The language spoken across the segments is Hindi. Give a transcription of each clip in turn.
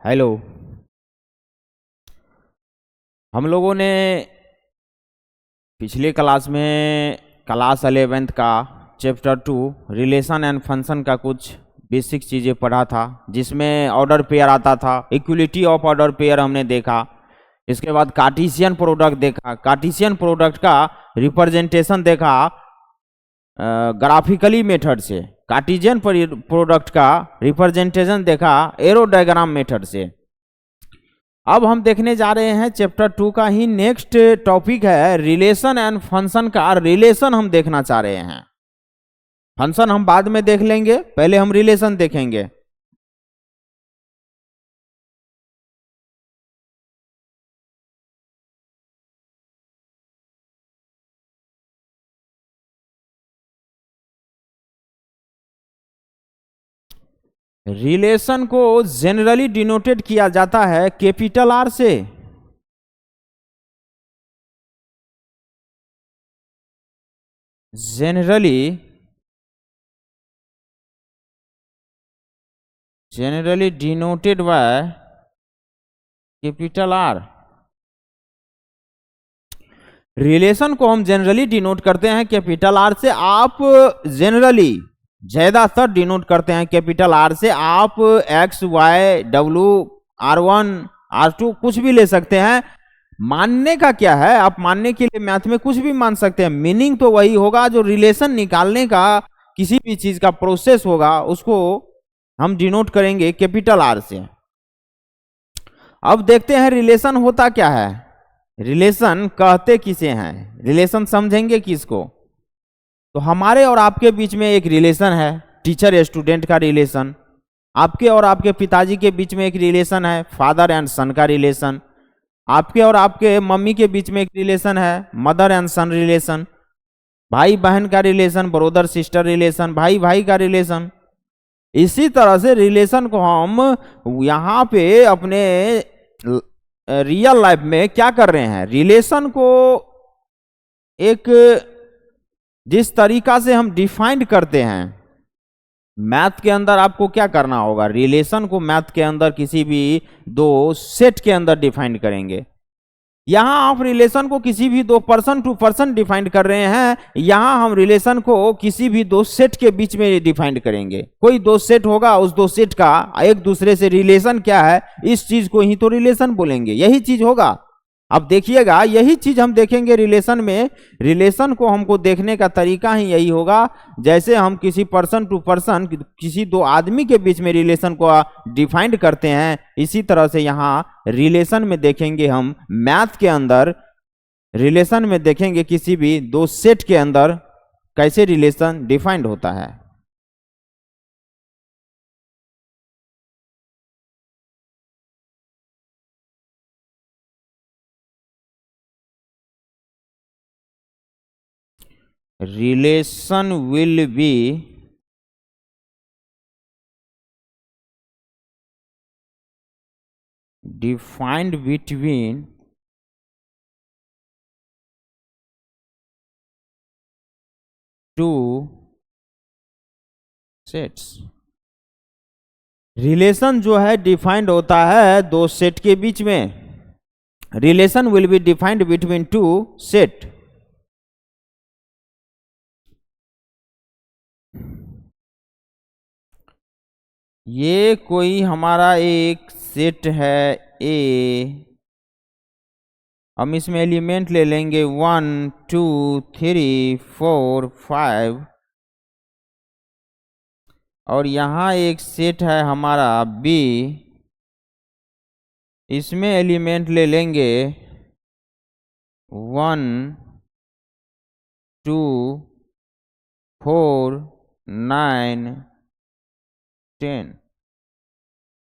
हेलो। हम लोगों ने पिछले क्लास में क्लास 11th का चैप्टर 2 रिलेशन एंड फंक्शन का कुछ बेसिक चीज़ें पढ़ा था, जिसमें ऑर्डर पेयर आता था, इक्वलिटी ऑफ ऑर्डर पेयर हमने देखा। इसके बाद कार्टेशियन प्रोडक्ट देखा, कार्टेशियन प्रोडक्ट का रिप्रेजेंटेशन देखा ग्राफिकली मेथड से, कार्टेशियन प्रोडक्ट का रिप्रेजेंटेशन देखा एरो डायग्राम मेथड से। अब हम देखने जा रहे हैं चैप्टर 2 का ही नेक्स्ट टॉपिक है रिलेशन एंड फंक्शन का। रिलेशन हम देखना चाह रहे हैं, फंक्शन हम बाद में देख लेंगे, पहले हम रिलेशन देखेंगे। रिलेशन को जनरली डिनोटेड किया जाता है कैपिटल आर से। Generally denoted by capital R. Relation को हम जनरली डिनोट करते हैं कैपिटल आर से। आप जनरली ज्यादातर डिनोट करते हैं कैपिटल आर से। आप x Y W R1 R2 कुछ भी ले सकते हैं। मानने का क्या है, आप मानने के लिए मैथ में कुछ भी मान सकते हैं, मीनिंग तो वही होगा। जो रिलेशन निकालने का किसी भी चीज का प्रोसेस होगा उसको हम डिनोट करेंगे कैपिटल आर से। अब देखते हैं रिलेशन होता क्या है, रिलेशन कहते किसे हैं, रिलेशन समझेंगे किसको। तो हमारे और आपके बीच में एक रिलेशन है, टीचर स्टूडेंट का रिलेशन। आपके और आपके पिताजी के बीच में एक रिलेशन है, फादर एंड सन का रिलेशन। आपके और आपके मम्मी के बीच में एक रिलेशन है, मदर एंड सन रिलेशन। भाई बहन का रिलेशन, ब्रदर सिस्टर रिलेशन, भाई भाई का रिलेशन। इसी तरह से रिलेशन को हम यहाँ पे अपने रियल लाइफ में क्या कर रहे हैं, रिलेशन को एक जिस तरीका से हम डिफाइन करते हैं, मैथ के अंदर आपको क्या करना होगा, रिलेशन को मैथ के अंदर किसी भी दो सेट के अंदर डिफाइन करेंगे। यहां आप रिलेशन को किसी भी दो पर्सन टू पर्सन डिफाइन कर रहे हैं, यहां हम रिलेशन को किसी भी दो सेट के बीच में डिफाइन करेंगे। कोई दो सेट होगा, उस दो सेट का एक दूसरे से रिलेशन क्या है, इस चीज को ही तो रिलेशन बोलेंगे, यही चीज होगा। अब देखिएगा, यही चीज हम देखेंगे रिलेशन में। रिलेशन को हमको देखने का तरीका ही यही होगा, जैसे हम किसी पर्सन टू पर्सन, किसी दो आदमी के बीच में रिलेशन को डिफाइन करते हैं, इसी तरह से यहाँ रिलेशन में देखेंगे हम। मैथ के अंदर रिलेशन में देखेंगे किसी भी दो सेट के अंदर कैसे रिलेशन डिफाइंड होता है। Relation will be defined between two sets। Relation जो है डिफाइंड होता है दो सेट के बीच में। Relation will be defined between two set. ये कोई हमारा एक सेट है ए, हम इसमें एलिमेंट ले लेंगे 1 2 3 4 5, और यहाँ एक सेट है हमारा बी, इसमें एलिमेंट ले लेंगे 1 2 4 9 10।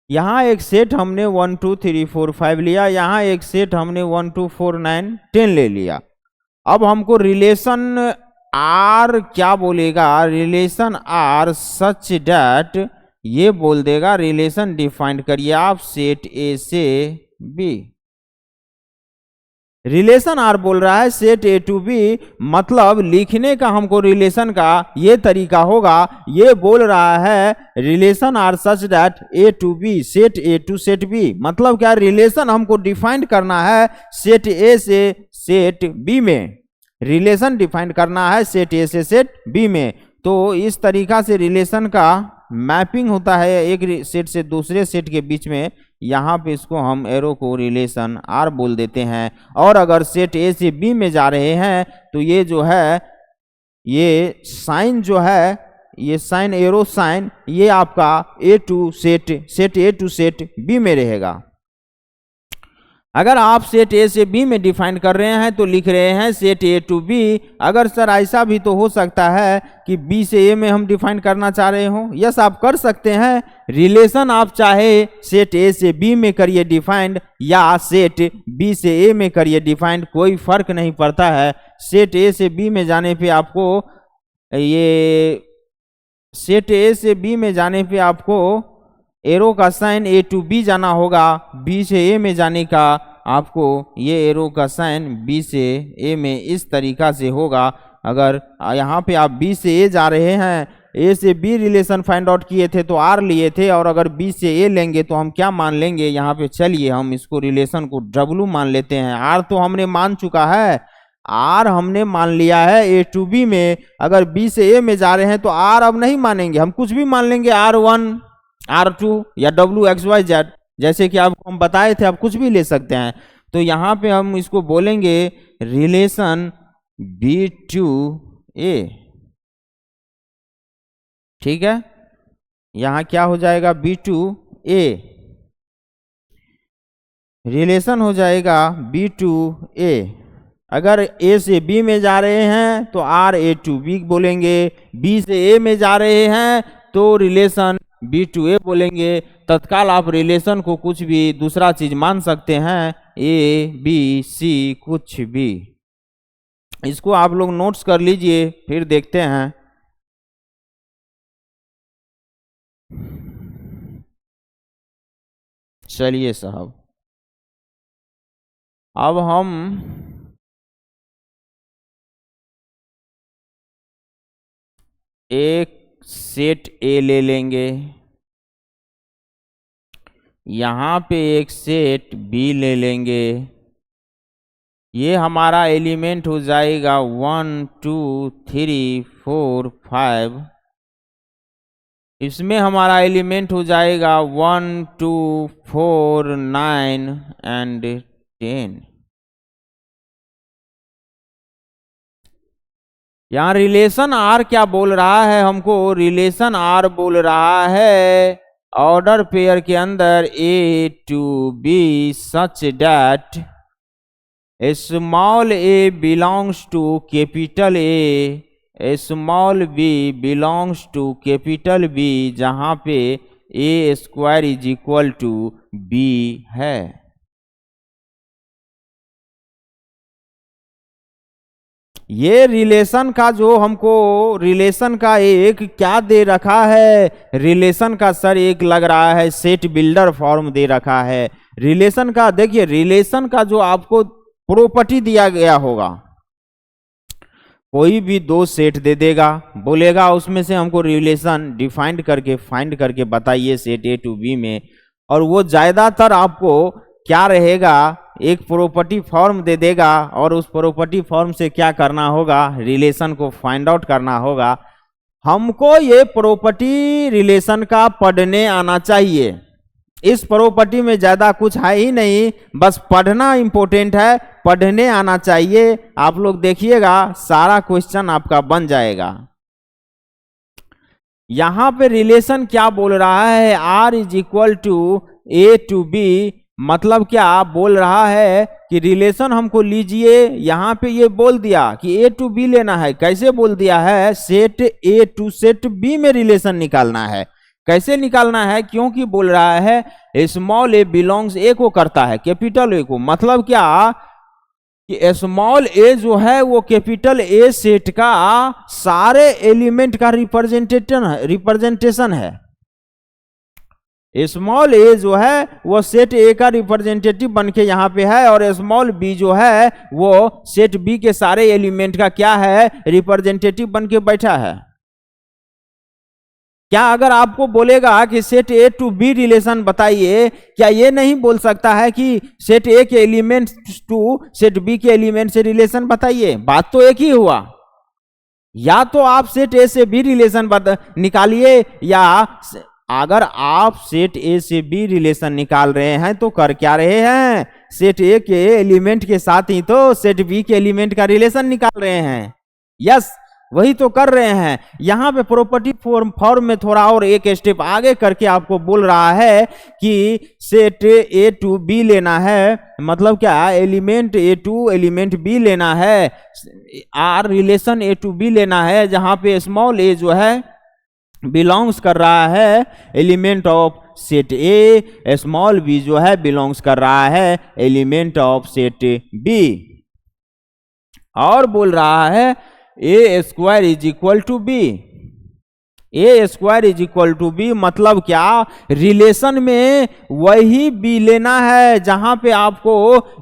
यहाँ एक सेट हमने 1 2 3 4 5 लिया, यहाँ एक सेट हमने 1 2 4 9 10 ले लिया। अब हमको रिलेशन आर क्या बोलेगा, रिलेशन आर सच डैट, ये बोल देगा रिलेशन डिफाइन करिए आप सेट ए से बी। रिलेशन आर बोल रहा है सेट ए टू बी, मतलब लिखने का हमको रिलेशन का ये तरीका होगा, ये बोल रहा है relation R such that A to B set A to set B, मतलब क्या रिलेशन हमको डिफाइन करना है सेट ए से सेट बी में, रिलेशन डिफाइन करना है सेट ए से सेट बी में। तो इस तरीका से रिलेशन का मैपिंग होता है एक सेट से दूसरे सेट के बीच में। यहाँ पे इसको हम एरो को रिलेशन आर बोल देते हैं। और अगर सेट ए से बी में जा रहे हैं तो ये जो है ये साइन जो है, ये साइन एरो साइन, ये आपका a to set A to set B में रहेगा। अगर आप सेट ए से बी में डिफाइन कर रहे हैं तो लिख रहे हैं सेट ए टू बी। अगर सर ऐसा भी तो हो सकता है कि बी से ए में हम डिफाइन करना चाह रहे हो, यस आप कर सकते हैं। रिलेशन आप चाहे सेट ए से बी में करिए डिफाइंड या सेट बी से ए में करिए डिफाइंड, कोई फर्क नहीं पड़ता है। सेट ए से बी में जाने पे आपको ये सेट ए से बी में जाने पे आपको एरो का साइन ए टू बी जाना होगा, बी से ए में जाने का आपको ये एरो का साइन बी से ए में इस तरीका से होगा। अगर यहाँ पे आप बी से ए जा रहे हैं, ए से बी रिलेशन फाइंड आउट किए थे तो आर लिए थे, और अगर बी से ए लेंगे तो हम क्या मान लेंगे यहाँ पे, चलिए हम इसको रिलेशन को डब्लू मान लेते हैं। आर तो हमने मान चुका है, आर हमने मान लिया है ए टू बी में। अगर बी से ए में जा रहे हैं तो आर अब नहीं मानेंगे, हम कुछ भी मान लेंगे, R1 R2 या WXYZ, जैसे कि आपको हम बताए थे, आप कुछ भी ले सकते हैं। तो यहाँ पे हम इसको बोलेंगे रिलेशन B2A, ठीक है। यहाँ क्या हो जाएगा, B2A रिलेशन हो जाएगा B2A। अगर A से B में जा रहे हैं तो RA to B बोलेंगे, B से A में जा रहे हैं तो रिलेशन B2A बोलेंगे। तत्काल आप रिलेशन को कुछ भी दूसरा चीज मान सकते हैं, A B C कुछ भी। इसको आप लोग नोट्स कर लीजिए, फिर देखते हैं। चलिए साहब, अब हम एक सेट ए ले लेंगे, यहाँ पे एक सेट बी ले लेंगे। ये हमारा एलिमेंट हो जाएगा 1 2 3 4 5। इसमें हमारा एलिमेंट हो जाएगा 1 2 4 9 एंड 10। यहाँ रिलेशन आर क्या बोल रहा है हमको, रिलेशन आर बोल रहा है ऑर्डर पेयर के अंदर a to B such that small a belongs to capital A, small B belongs to capital b, जहां पे a square is equal to b है। ये रिलेशन का जो हमको रिलेशन का एक क्या दे रखा है, रिलेशन का सर एक लग रहा है सेट बिल्डर फॉर्म दे रखा है। रिलेशन का देखिए, रिलेशन का जो आपको प्रॉपर्टी दिया गया होगा, कोई भी दो सेट दे देगा, बोलेगा उसमें से हमको रिलेशन डिफाइंड करके फाइंड करके बताइए सेट ए टू बी में, और वो ज्यादातर आपको क्या रहेगा, एक प्रॉपर्टी फॉर्म दे देगा, और उस प्रॉपर्टी फॉर्म से क्या करना होगा, रिलेशन को फाइंड आउट करना होगा। हमको ये प्रॉपर्टी रिलेशन का पढ़ने आना चाहिए। इस प्रॉपर्टी में ज्यादा कुछ है ही नहीं, बस पढ़ना इंपॉर्टेंट है, पढ़ने आना चाहिए। आप लोग देखिएगा सारा क्वेश्चन आपका बन जाएगा। यहां पे रिलेशन क्या बोल रहा है, R is equal to A to B, मतलब क्या बोल रहा है कि रिलेशन हमको लीजिए। यहां पे ये बोल दिया कि ए टू बी लेना है, कैसे बोल दिया है, set A to set B में रिलेशन निकालना है। कैसे निकालना है, क्योंकि बोल रहा है स्मॉल ए बिलोंग्स ए को करता है कैपिटल ए को, मतलब क्या कि स्मॉल ए जो है वो कैपिटल ए सेट का सारे एलिमेंट का रिप्रेजेंटेशन है। स्मॉल ए जो है वो सेट ए का रिप्रेजेंटेटिव बन के यहाँ पे है, और स्मॉल बी जो है वो सेट बी के सारे एलिमेंट का क्या है, रिप्रेजेंटेटिव बन के बैठा है। क्या अगर आपको बोलेगा कि set A to B relation बताइए, क्या ये नहीं बोल सकता है कि सेट ए के एलिमेंट टू सेट बी के एलिमेंट से रिलेशन बताइए? बात तो एक ही हुआ। या तो आप सेट ए से बी रिलेशन निकालिए, या अगर आप सेट ए से बी रिलेशन निकाल रहे हैं तो कर क्या रहे हैं, सेट ए के एलिमेंट के साथ ही तो सेट बी के एलिमेंट का रिलेशन निकाल रहे हैं। यस, वही तो कर रहे हैं। यहां पे प्रॉपर्टी फॉर्म में थोड़ा और एक स्टेप आगे करके आपको बोल रहा है कि सेट ए टू बी लेना है, मतलब क्या, element A to element B लेना है, R relation A to B लेना है, जहां पे स्मॉल ए जो है बिलोंग्स कर रहा है element of set A, small B जो है बिलोंग्स कर रहा है एलिमेंट ऑफ सेट बी। और बोल रहा है A square is equal to B, A square is equal to B मतलब क्या, रिलेशन में वही बी लेना है, जहां पे आपको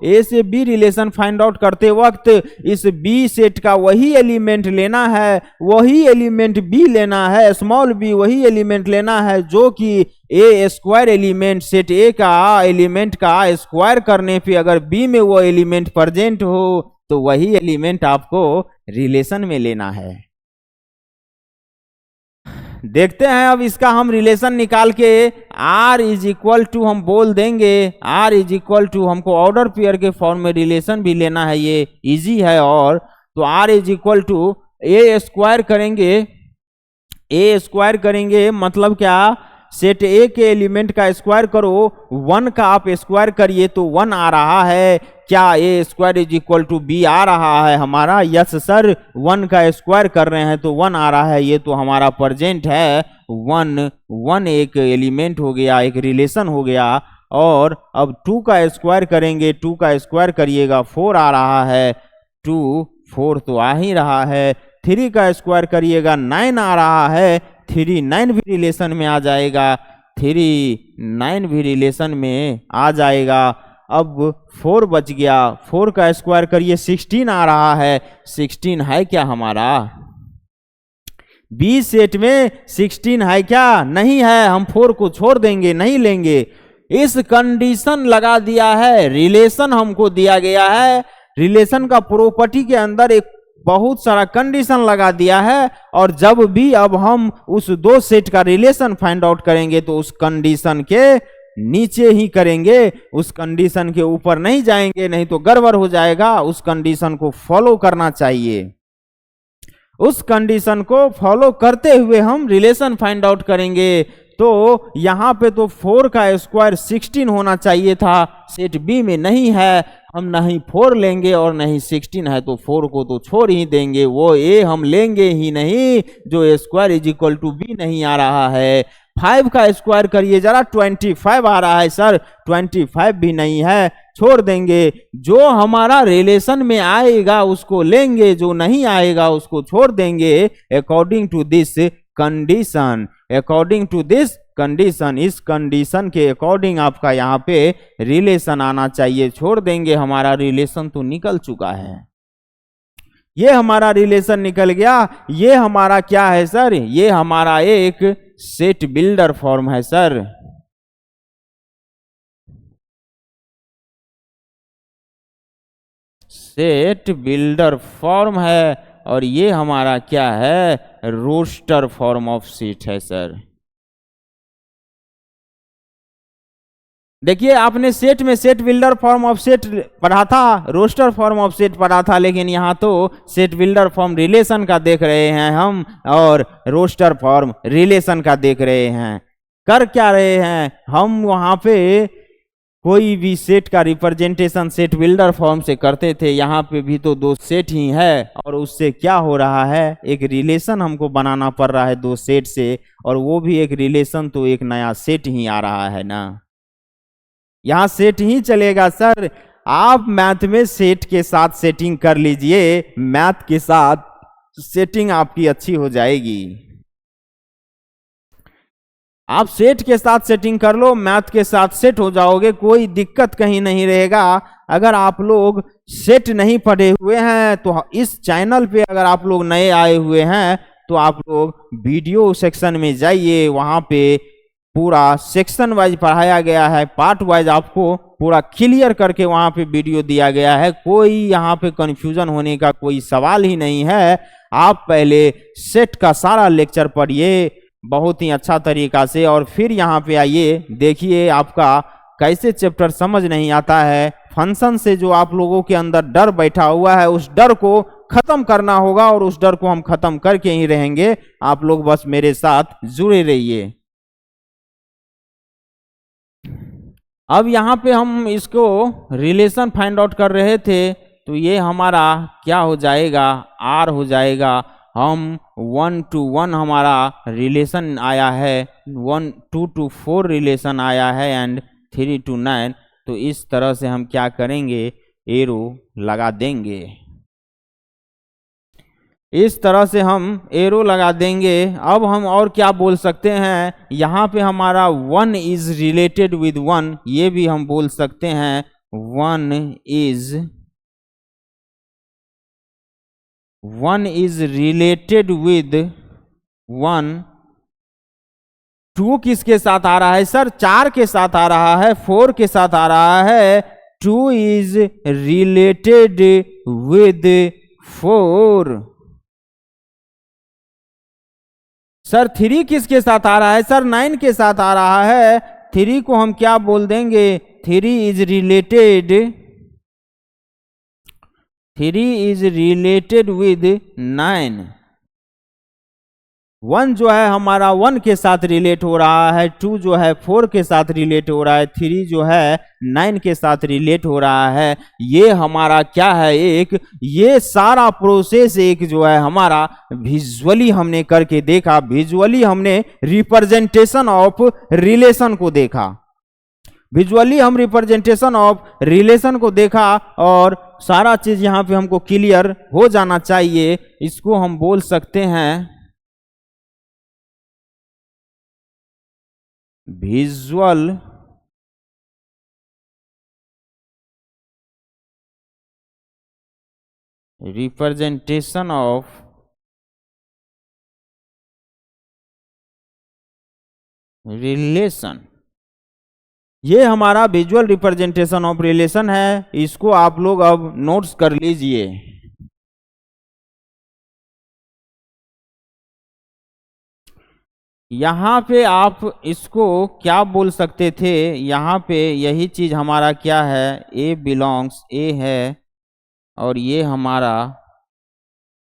ए से बी रिलेशन फाइंड आउट करते वक्त इस बी सेट का वही एलिमेंट लेना है, वही एलिमेंट बी लेना है, स्मॉल बी वही एलिमेंट लेना है जो कि ए स्क्वायर एलिमेंट सेट ए का एलिमेंट का स्क्वायर करने पे अगर बी में वो एलिमेंट प्रेजेंट हो तो वही एलिमेंट आपको रिलेशन में लेना है। देखते हैं अब इसका हम रिलेशन निकाल के, R इज इक्वल टू हम बोल देंगे, R इज इक्वल टू हमको ऑर्डर पेयर के फॉर्म में रिलेशन भी लेना है, ये इजी है। और तो R is equal to A square करेंगे, ए स्क्वायर करेंगे मतलब क्या, सेट ए के एलिमेंट का स्क्वायर करो, 1 का आप स्क्वायर करिए तो 1 आ रहा है। क्या A square is equal to B आ रहा है हमारा? यस सर, 1 का स्क्वायर कर रहे हैं तो 1 आ रहा है, ये तो हमारा प्रेजेंट है। 1 एक एलिमेंट हो गया, एक रिलेशन हो गया। और अब 2 का स्क्वायर करेंगे, 2 का स्क्वायर करिएगा 4 आ रहा है, 2 4 तो आ ही रहा है। 3 का स्क्वायर करिएगा 9 आ रहा है, 3 9 भी रिलेशन में आ जाएगा, 3 9 भी रिलेशन में आ जाएगा। अब 4 बच गया, 4 का स्क्वायर करिए 16 आ रहा है, 16 है क्या हमारा? बी सेट में 16 है क्या? नहीं है, हम 4 को छोड़ देंगे, नहीं लेंगे। इस कंडीशन लगा दिया है, रिलेशन हमको दिया गया है, रिलेशन का प्रॉपर्टी के अंदर एक बहुत सारा कंडीशन लगा दिया है, और जब भी अब हम उस 2 सेट का रिलेशन फाइंड आउट करेंगे तो उस कंडीशन के नीचे ही करेंगे, उस कंडीशन के ऊपर नहीं जाएंगे, नहीं तो गड़बड़ हो जाएगा। उस कंडीशन को फॉलो करना चाहिए, उस कंडीशन को फॉलो करते हुए हम रिलेशन फाइंड आउट करेंगे। तो यहां पे तो 4 का स्क्वायर 16 होना चाहिए था, सेट बी में नहीं है, हम नहीं 4 लेंगे और नहीं 16 है, तो 4 को तो छोड़ ही देंगे, वो ए हम लेंगे ही नहीं जो A square is equal to B नहीं आ रहा है। 5 का स्क्वायर करिए जरा, 25 आ रहा है सर, 25 भी नहीं है, छोड़ देंगे। जो हमारा रिलेशन में आएगा उसको लेंगे, जो नहीं आएगा उसको छोड़ देंगे। According to this condition, according to this condition, इस कंडीशन के अकॉर्डिंग आपका यहाँ पे रिलेशन आना चाहिए, छोड़ देंगे। हमारा रिलेशन तो निकल चुका है, ये हमारा रिलेशन निकल गया। ये हमारा क्या है सर? ये हमारा एक सेट बिल्डर फॉर्म है सर। सेट बिल्डर फॉर्म है, और ये हमारा क्या है? रोस्टर फॉर्म ऑफ सेट है सर। देखिए, आपने सेट में set builder form of set पढ़ा था, रोस्टर फॉर्म ऑफ सेट पढ़ा था, लेकिन यहाँ तो सेट बिल्डर फॉर्म रिलेशन का देख रहे हैं हम, और रोस्टर फॉर्म रिलेशन का देख रहे हैं। कर क्या रहे हैं हम? वहाँ पे कोई भी सेट का रिप्रेजेंटेशन सेट बिल्डर फॉर्म से करते थे, यहाँ पे भी तो 2 सेट ही है, और उससे क्या हो रहा है? एक रिलेशन हमको बनाना पड़ रहा है 2 सेट से, और वो भी एक रिलेशन तो एक नया सेट ही आ रहा है ना, यहाँ सेट ही चलेगा सर। आप मैथ में सेट के साथ सेटिंग कर लीजिए, मैथ के साथ सेटिंग आपकी अच्छी हो जाएगी। आप सेट के साथ सेटिंग कर लो, मैथ के साथ सेट हो जाओगे, कोई दिक्कत कहीं नहीं रहेगा। अगर आप लोग सेट नहीं पढ़े हुए हैं तो इस चैनल पे अगर आप लोग नए आए हुए हैं तो आप लोग वीडियो सेक्शन में जाइए, वहां पे पूरा सेक्शन वाइज पढ़ाया गया है, पार्ट वाइज आपको पूरा क्लियर करके वहां पे वीडियो दिया गया है। कोई यहाँ पे कंफ्यूजन होने का कोई सवाल ही नहीं है। आप पहले सेट का सारा लेक्चर पढ़िए बहुत ही अच्छा तरीका से, और फिर यहाँ पे आइए, देखिए आपका कैसे चैप्टर समझ नहीं आता है। फंक्शन से जो आप लोगों के अंदर डर बैठा हुआ है उस डर को खत्म करना होगा, और उस डर को हम खत्म करके ही रहेंगे। आप लोग बस मेरे साथ जुड़े रहिए। अब यहाँ पे हम इसको रिलेशन फाइंड आउट कर रहे थे, तो ये हमारा क्या हो जाएगा, आर हो जाएगा। हम 1 to 1 हमारा रिलेशन आया है, 1 2 to 4 रिलेशन आया है, एंड 3 to 9। तो इस तरह से हम क्या करेंगे, एरो लगा देंगे। इस तरह से हम एरो लगा देंगे। अब हम और क्या बोल सकते हैं, यहाँ पे हमारा 1 इज रिलेटेड विद 1, ये भी हम बोल सकते हैं 1 इज रिलेटेड विद 1। 2 किसके साथ आ रहा है सर, 4 के साथ आ रहा है, 4 के साथ आ रहा है। 2 इज रिलेटेड विद 4। सर 3 किसके साथ आ रहा है, सर 9 के साथ आ रहा है। 3 को हम क्या बोल देंगे, 3 इज रिलेटेड विद 9। 1 जो है हमारा 1 के साथ रिलेट हो रहा है, 2 जो है 4 के साथ रिलेट हो रहा है, 3 जो है 9 के साथ रिलेट हो रहा है। ये हमारा क्या है, एक ये सारा प्रोसेस एक जो है हमारा विजुअली हमने करके देखा। विजुअली हमने रिप्रेजेंटेशन ऑफ रिलेशन को देखा, विजुअली हम रिप्रेजेंटेशन ऑफ रिलेशन को देखा, और सारा चीज यहां पे हमको क्लियर हो जाना चाहिए। इसको हम बोल सकते हैं विजुअल रिप्रेजेंटेशन ऑफ रिलेशन। ये हमारा विजुअल रिप्रेजेंटेशन ऑफ रिलेशन है। इसको आप लोग अब नोट्स कर लीजिए। यहाँ पे आप इसको क्या बोल सकते थे, यहाँ पे यही चीज हमारा क्या है, ए बिलोंग्स ए है, और ये हमारा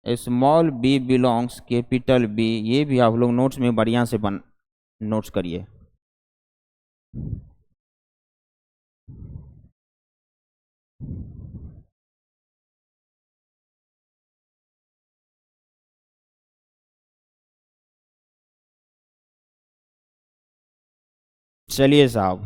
small B belongs capital B. ये भी आप लोग नोट्स में बढ़िया से नोट्स करिए। चलिए साहब,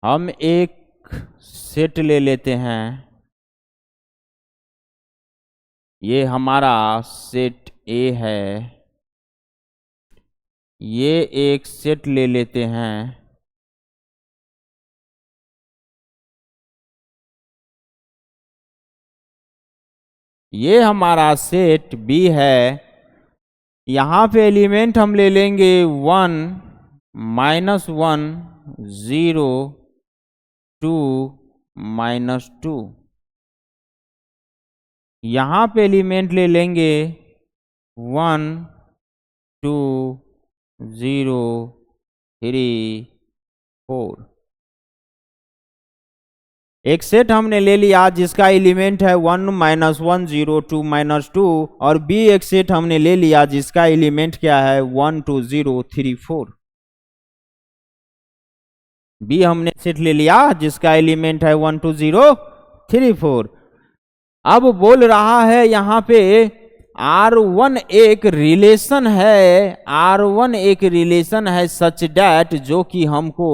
हम एक सेट ले लेते हैं। ये हमारा सेट ए है, ये एक सेट ले लेते हैं। ये हमारा सेट बी है। यहाँ पे एलिमेंट हम ले लेंगे 1 -1 0 2 -2। यहाँ पे एलिमेंट ले लेंगे 1 2 0 3 4। एक सेट हमने ले लिया जिसका एलिमेंट है 1 -1 0 2 -2, और बी एक सेट हमने ले लिया जिसका एलिमेंट क्या है 1 2 0 3 4। बी हमने सेट ले लिया जिसका एलिमेंट है 1 2 0 3 4। अब बोल रहा है यहाँ पे R1 एक रिलेशन है, R1 एक रिलेशन है सच डैट, जो कि हमको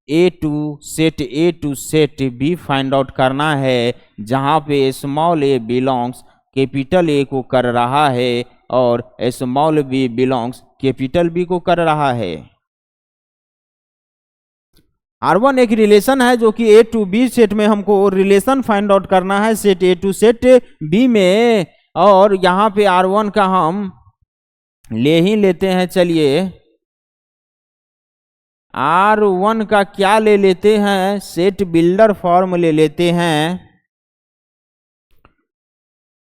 A to set B find out करना है, जहां पे small a belongs capital A को कर रहा है और small B belongs capital B को कर रहा है। R1 एक रिलेशन है जो कि ए टू बी सेट में हमको रिलेशन फाइंड आउट करना है set A to set B में, और यहां पे R1 का हम ले ही लेते हैं। चलिए R1 का क्या ले लेते हैं, सेट बिल्डर फॉर्म ले लेते हैं,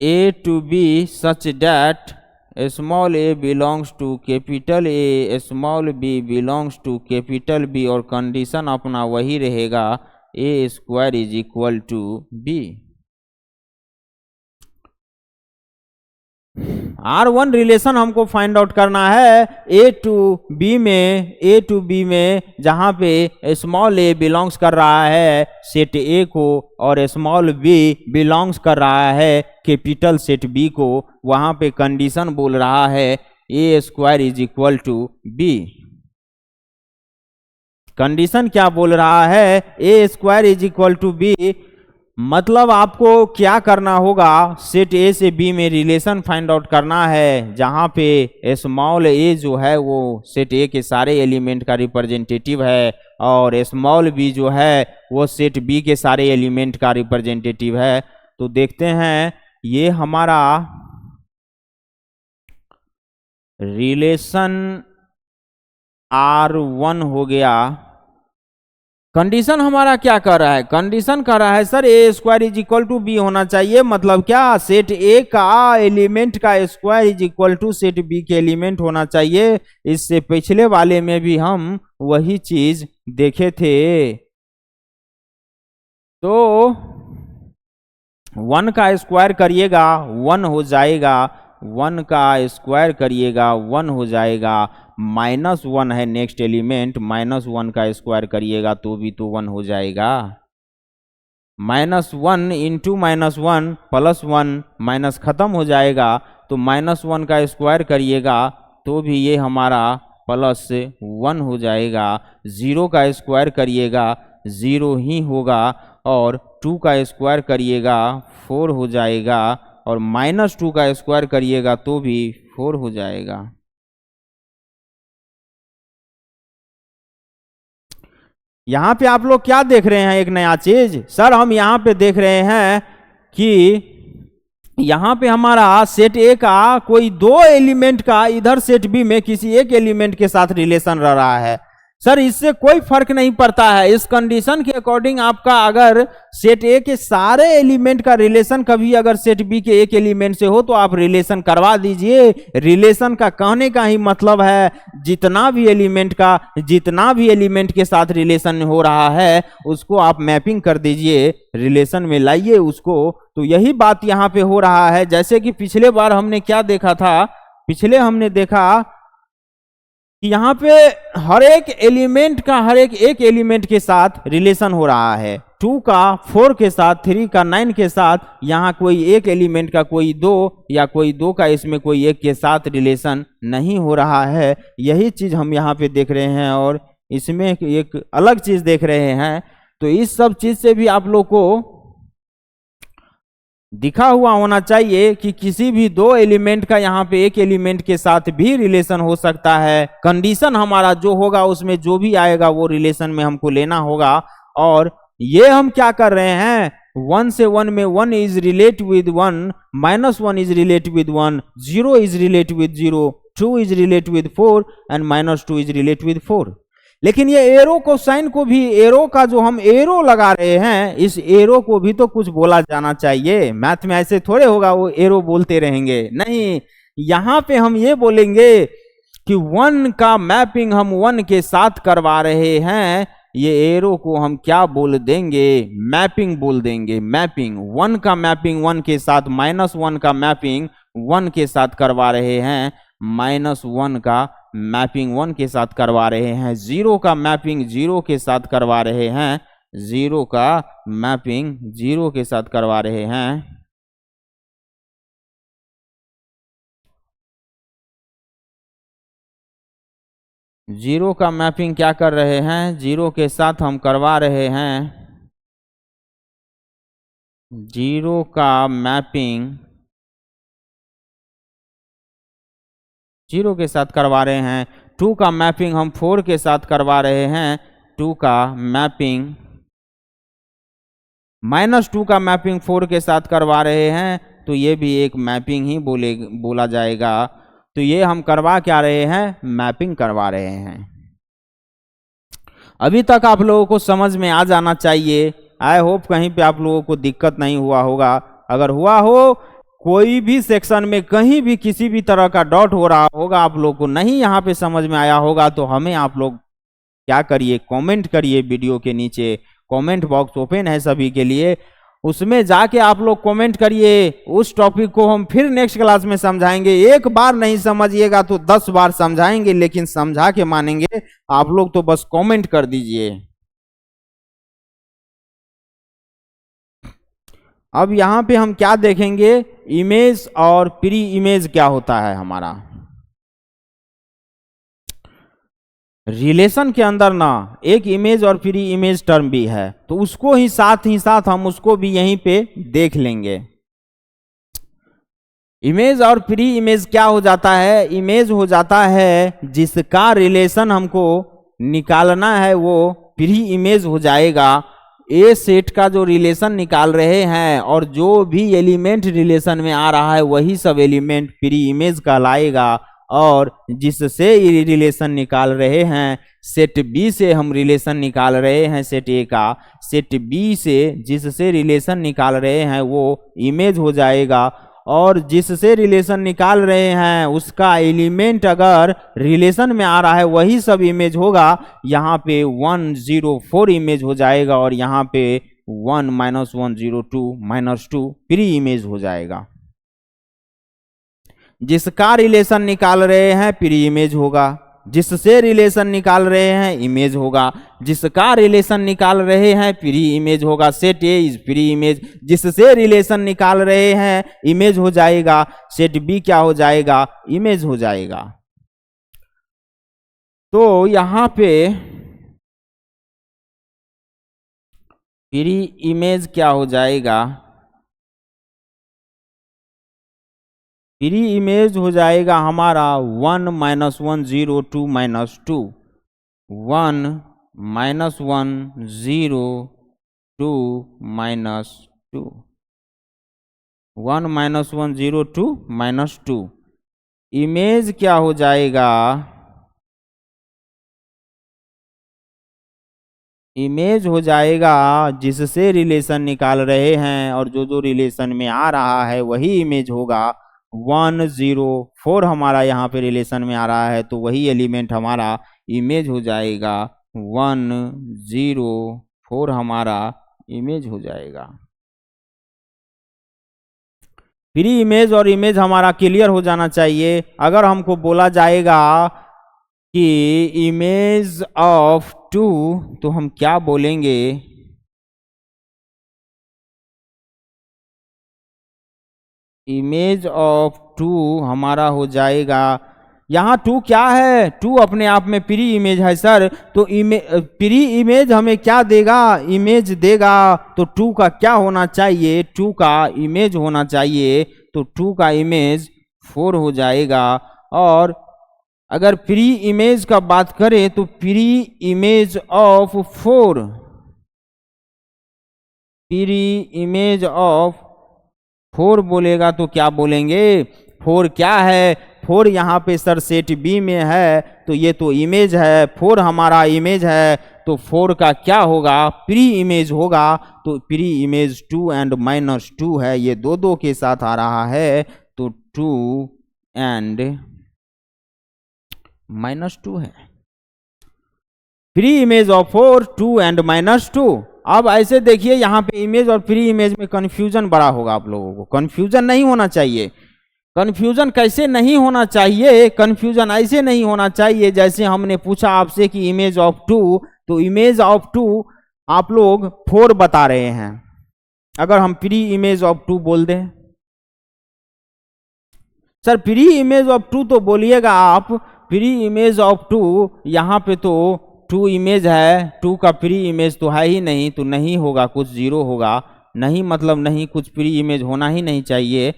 A to B such that small a belongs to capital A, small B belongs to capital B, और कंडीशन अपना वही रहेगा A square is equal to B. R1 relation हमको फाइंड आउट करना है ए टू बी में, जहां पे स्मॉल ए बिलोंग्स कर रहा है सेट ए को और स्मॉल बी बिलोंग्स कर रहा है कैपिटल सेट बी को। वहां पे कंडीशन बोल रहा है A square is equal to B. Condition क्या बोल रहा है, A square is equal to B, मतलब आपको क्या करना होगा, सेट ए से बी में रिलेशन फाइंड आउट करना है, जहां पे स्मॉल ए जो है वो सेट ए के सारे एलिमेंट का रिप्रेजेंटेटिव है और स्मॉल बी जो है वो सेट बी के सारे एलिमेंट का रिप्रेजेंटेटिव है। तो देखते हैं, ये हमारा रिलेशन R1 हो गया। कंडीशन हमारा क्या कर रहा है, कंडीशन कर रहा है sir A square is equal to B होना चाहिए, मतलब क्या, सेट ए का एलिमेंट का square is equal to set B के एलिमेंट होना चाहिए। इससे पिछले वाले में भी हम वही चीज देखे थे। तो 1 का स्क्वायर करिएगा 1 हो जाएगा, 1 का स्क्वायर करिएगा 1 हो जाएगा, -1 है नेक्स्ट एलिमेंट, -1 का स्क्वायर करिएगा तो भी तो 1 हो जाएगा, -1 इंटू -1 +1 माइनस खत्म हो जाएगा, तो -1 का स्क्वायर करिएगा तो भी ये हमारा +1 हो जाएगा, 0 का स्क्वायर करिएगा 0 ही होगा, और 2 का स्क्वायर करिएगा 4 हो जाएगा, और -2 का स्क्वायर करिएगा तो भी 4 हो जाएगा। यहां पे आप लोग क्या देख रहे हैं, एक नया चीज सर, हम यहां पे देख रहे हैं कि यहां पे हमारा सेट ए का कोई 2 एलिमेंट का इधर सेट बी में किसी एक एलिमेंट के साथ रिलेशन रह रहा है। सर इससे कोई फर्क नहीं पड़ता है, इस कंडीशन के अकॉर्डिंग आपका अगर सेट ए के सारे एलिमेंट का रिलेशन कभी अगर सेट बी के एक एलिमेंट से हो तो आप रिलेशन करवा दीजिए। रिलेशन का कहने का ही मतलब है जितना भी एलिमेंट के साथ रिलेशन हो रहा है उसको आप मैपिंग कर दीजिए, रिलेशन में लाइए उसको। तो यही बात यहाँ पे हो रहा है। जैसे कि पिछले बार हमने क्या देखा था, हमने देखा कि यहाँ पे हर एक एलिमेंट के साथ रिलेशन हो रहा है, 2 का 4 के साथ, 3 का 9 के साथ, यहाँ कोई एक एलिमेंट का कोई 2 या कोई 2 का इसमें कोई एक के साथ रिलेशन नहीं हो रहा है। यही चीज हम यहाँ पे देख रहे हैं और इसमें एक अलग चीज देख रहे हैं। तो इस सब चीज से भी आप लोग को दिखा हुआ होना चाहिए कि किसी भी 2 एलिमेंट का यहाँ पे एक एलिमेंट के साथ भी रिलेशन हो सकता है। कंडीशन हमारा जो होगा उसमें जो भी आएगा वो रिलेशन में हमको लेना होगा। और ये हम क्या कर रहे हैं, 1 से 1 में 1 is relate with 1, -1 is relate with 1, 0 is relate with 0, 2 is relate with 4 and -2 is relate with 4। लेकिन ये एरो को साइन को भी, एरो का जो हम एरो लगा रहे हैं, इस एरो को भी तो कुछ बोला जाना चाहिए। मैथ में ऐसे थोड़े होगा वो एरो बोलते रहेंगे, नहीं, यहां पे हम ये बोलेंगे कि 1 का मैपिंग हम 1 के साथ करवा रहे हैं। ये एरो को हम क्या बोल देंगे, मैपिंग बोल देंगे। मैपिंग 1 का मैपिंग 1 के साथ, -1 का मैपिंग 1 के साथ करवा रहे हैं, -1 का मैपिंग 1 के साथ करवा रहे हैं, 0 का मैपिंग 0 के साथ करवा रहे हैं, 0 का मैपिंग 0 के साथ करवा रहे हैं। जीरो का मैपिंग क्या कर रहे हैं, जीरो के साथ हम करवा रहे हैं, जीरो का मैपिंग जीरो के साथ करवा रहे हैं। टू का मैपिंग हम 4 के साथ करवा रहे हैं, टू का मैपिंग -2 का मैपिंग 4 के साथ करवा रहे हैं, तो ये भी एक मैपिंग ही बोला जाएगा। तो ये हम करवा क्या रहे हैं, मैपिंग करवा रहे हैं। अभी तक आप लोगों को समझ में आ जाना चाहिए। आई होप कहीं पे आप लोगों को दिक्कत नहीं हुआ होगा। अगर हुआ हो, कोई भी सेक्शन में कहीं भी किसी भी तरह का डाउट हो रहा होगा, आप लोग को नहीं यहाँ पे समझ में आया होगा, तो हमें आप लोग क्या करिए, कमेंट करिए। वीडियो के नीचे कमेंट बॉक्स ओपन है सभी के लिए, उसमें जाके आप लोग कमेंट करिए। उस टॉपिक को हम फिर नेक्स्ट क्लास में समझाएंगे। एक बार नहीं समझिएगा तो 10 बार समझाएंगे, लेकिन समझा के मानेंगे। आप लोग तो बस कमेंट कर दीजिए। अब यहाँ पे हम क्या देखेंगे, इमेज और प्री इमेज क्या होता है हमारा। रिलेशन के अंदर ना एक इमेज और प्री इमेज टर्म भी है, तो उसको ही साथ हम उसको भी यहीं पे देख लेंगे। इमेज और प्री इमेज क्या हो जाता है, इमेज हो जाता है जिसका रिलेशन हमको निकालना है, वो प्री इमेज हो जाएगा। ए सेट का जो रिलेशन निकाल रहे हैं और जो भी एलिमेंट रिलेशन में आ रहा है वही सब एलिमेंट प्री इमेज कहलाएगा। और जिससे ये रिलेशन निकाल रहे हैं, सेट बी से हम रिलेशन निकाल रहे हैं सेट ए का, सेट बी से जिससे रिलेशन निकाल रहे हैं वो इमेज हो जाएगा। और जिससे रिलेशन निकाल रहे हैं उसका एलिमेंट अगर रिलेशन में आ रहा है वही सब इमेज होगा। यहाँ पे 104 इमेज हो जाएगा और यहाँ पे 1 -102 -2 प्री इमेज हो जाएगा। जिसका रिलेशन निकाल रहे हैं प्री इमेज होगा, जिससे रिलेशन निकाल रहे हैं इमेज होगा, जिसका रिलेशन निकाल रहे हैं प्री इमेज होगा। Set A is pre image, जिससे रिलेशन निकाल रहे हैं इमेज हो जाएगा। सेट बी क्या हो जाएगा, इमेज हो जाएगा। तो यहां पे प्री इमेज क्या हो जाएगा, प्री इमेज हो जाएगा हमारा 1 -102 -2 1 -102 -2 1 -102 -2 इमेज क्या हो जाएगा, इमेज हो जाएगा जिससे रिलेशन निकाल रहे हैं और जो रिलेशन में आ रहा है वही इमेज होगा। 104 हमारा यहाँ पे रिलेशन में आ रहा है तो वही एलिमेंट हमारा इमेज हो जाएगा। 104 हमारा इमेज हो जाएगा। प्री इमेज और इमेज हमारा क्लियर हो जाना चाहिए। अगर हमको बोला जाएगा कि इमेज ऑफ 2 तो हम क्या बोलेंगे, इमेज ऑफ 2 हमारा हो जाएगा। यहाँ 2 क्या है, 2 अपने आप में प्री इमेज है सर। तो प्री इमेज हमें क्या देगा, इमेज देगा। तो 2 का क्या होना चाहिए, 2 का इमेज होना चाहिए। तो 2 का इमेज 4 हो जाएगा। और अगर प्री इमेज का बात करें तो pre image of 4, pre image of 4 बोलेगा तो क्या बोलेंगे, 4 क्या है, 4 यहाँ पे सर सेट बी में है तो ये तो इमेज है, 4 हमारा इमेज है। तो 4 का क्या होगा, प्री इमेज होगा। तो प्री इमेज 2 एंड -2 है, ये दो के साथ आ रहा है। तो 2 एंड -2 है। Pre image of 4, 2 and -2। अब ऐसे देखिए यहाँ पे इमेज और प्री इमेज में कंफ्यूजन बड़ा होगा। आप लोगों को कंफ्यूजन नहीं होना चाहिए। कंफ्यूजन कैसे नहीं होना चाहिए, कंफ्यूजन ऐसे नहीं होना चाहिए जैसे हमने पूछा आपसे कि इमेज ऑफ 2, तो इमेज ऑफ 2 आप लोग 4 बता रहे हैं। अगर हम प्री इमेज ऑफ 2 बोल दें, सर प्री इमेज ऑफ 2 तो बोलिएगा आप प्री इमेज ऑफ टू, यहाँ पे तो टू इमेज है, टू का प्री इमेज तो है ही नहीं, तो नहीं होगा, कुछ जीरो होगा। नहीं मतलब नहीं, कुछ प्री इमेज होना ही नहीं चाहिए।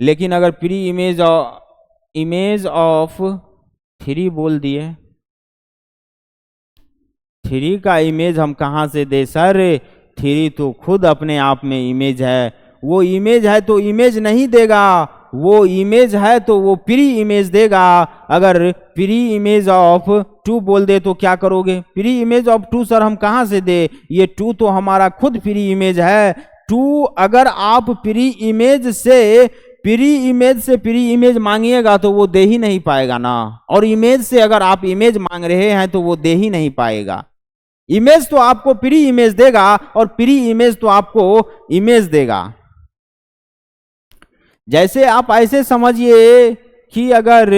लेकिन अगर प्री इमेज ऑफ थ्री बोल दिए, थ्री का इमेज हम कहाँ से दे सर? थ्री तो खुद अपने आप में इमेज है, वो इमेज है तो इमेज नहीं देगा, वो इमेज है तो वो प्री इमेज देगा। अगर प्री इमेज ऑफ टू बोल दे तो क्या करोगे? Pre image of two sir हम कहाँ से दे? ये टू तो हमारा खुद प्री इमेज है। टू अगर आप प्री इमेज से प्री इमेज मांगिएगा तो वो दे ही नहीं पाएगा ना, और इमेज से अगर आप इमेज मांग रहे हैं तो वो दे ही नहीं पाएगा। इमेज तो आपको प्री इमेज देगा और प्री इमेज तो आपको इमेज देगा। जैसे आप ऐसे समझिए कि अगर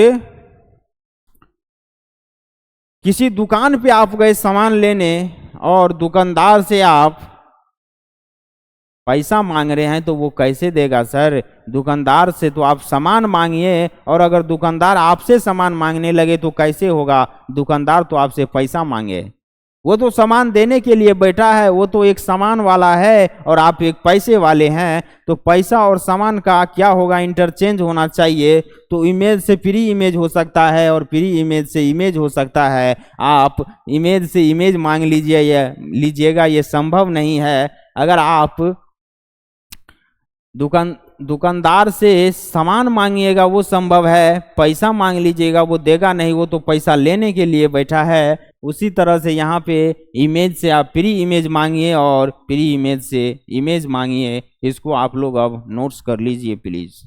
किसी दुकान पे आप गए सामान लेने और दुकानदार से आप पैसा मांग रहे हैं तो वो कैसे देगा सर? दुकानदार से तो आप सामान मांगिए, और अगर दुकानदार आपसे सामान मांगने लगे तो कैसे होगा? दुकानदार तो आपसे पैसा मांगे, वो तो सामान देने के लिए बैठा है, वो तो एक सामान वाला है और आप एक पैसे वाले हैं। तो पैसा और सामान का क्या होगा? इंटरचेंज होना चाहिए। तो इमेज से प्री इमेज हो सकता है और प्री इमेज से इमेज हो सकता है। आप इमेज से इमेज मांग लीजिएगा, ये संभव नहीं है। अगर आप दुकानदार से सामान मांगिएगा वो संभव है, पैसा मांग लीजिएगा वो देगा नहीं, वो तो पैसा लेने के लिए बैठा है। उसी तरह से यहाँ पे इमेज से आप प्री इमेज मांगिए और प्री इमेज से इमेज मांगिए। इसको आप लोग अब नोट्स कर लीजिए प्लीज।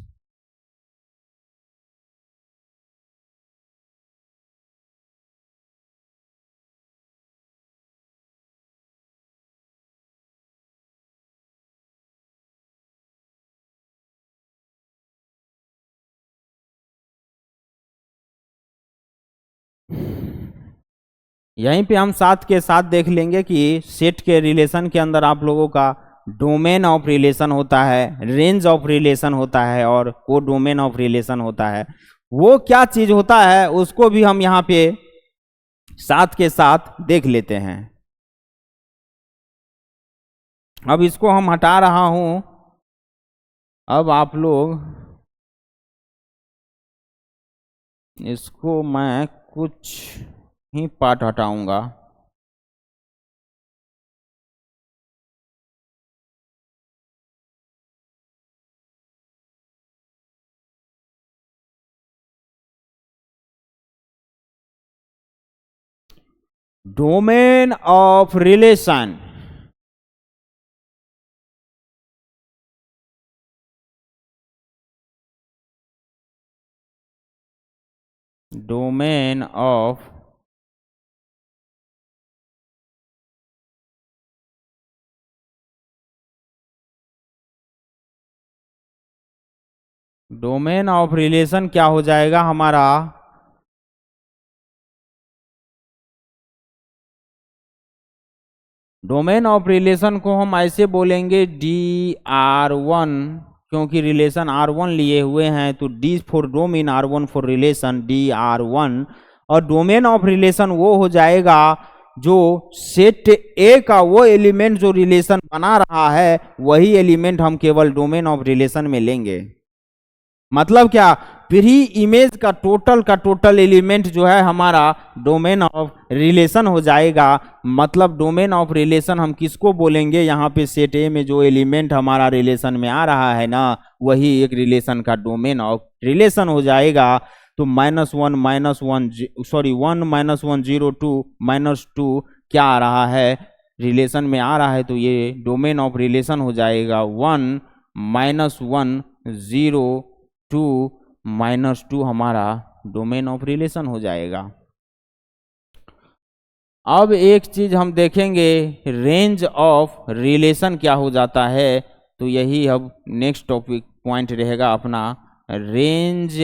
यहीं पे हम साथ के साथ देख लेंगे कि सेट के रिलेशन के अंदर आप लोगों का डोमेन ऑफ रिलेशन होता है, रेंज ऑफ रिलेशन होता है और को डोमेन ऑफ रिलेशन होता है। वो क्या चीज होता है उसको भी हम यहाँ पे साथ के साथ देख लेते हैं। अब इसको हम हटा रहा हूं। अब आप लोग इसको, मैं कुछ ही पार्ट हटाऊंगा। Domain of relation, domain of relation क्या हो जाएगा हमारा? डोमेन ऑफ रिलेशन को हम ऐसे बोलेंगे DR1, क्योंकि रिलेशन R1 लिए हुए हैं तो D for domain, R1 for relation, DR1। और डोमेन ऑफ रिलेशन वो हो जाएगा जो सेट ए का वो एलिमेंट जो रिलेशन बना रहा है, वही एलिमेंट हम केवल डोमेन ऑफ रिलेशन में लेंगे। मतलब क्या? प्री इमेज का टोटल एलिमेंट जो है हमारा डोमेन ऑफ रिलेशन हो जाएगा। मतलब डोमेन ऑफ रिलेशन हम किसको बोलेंगे? यहाँ पे सेट ए में जो एलिमेंट हमारा रिलेशन में आ रहा है ना, वही एक रिलेशन का डोमेन ऑफ रिलेशन हो जाएगा। तो -1 1 0 2 -2 क्या आ रहा है? रिलेशन में आ रहा है, तो ये डोमेन ऑफ रिलेशन हो जाएगा 1 -1 0 2 -2 हमारा डोमेन ऑफ रिलेशन हो जाएगा। अब एक चीज हम देखेंगे, रेंज ऑफ रिलेशन क्या हो जाता है। तो यही अब नेक्स्ट टॉपिक पॉइंट रहेगा अपना, रेंज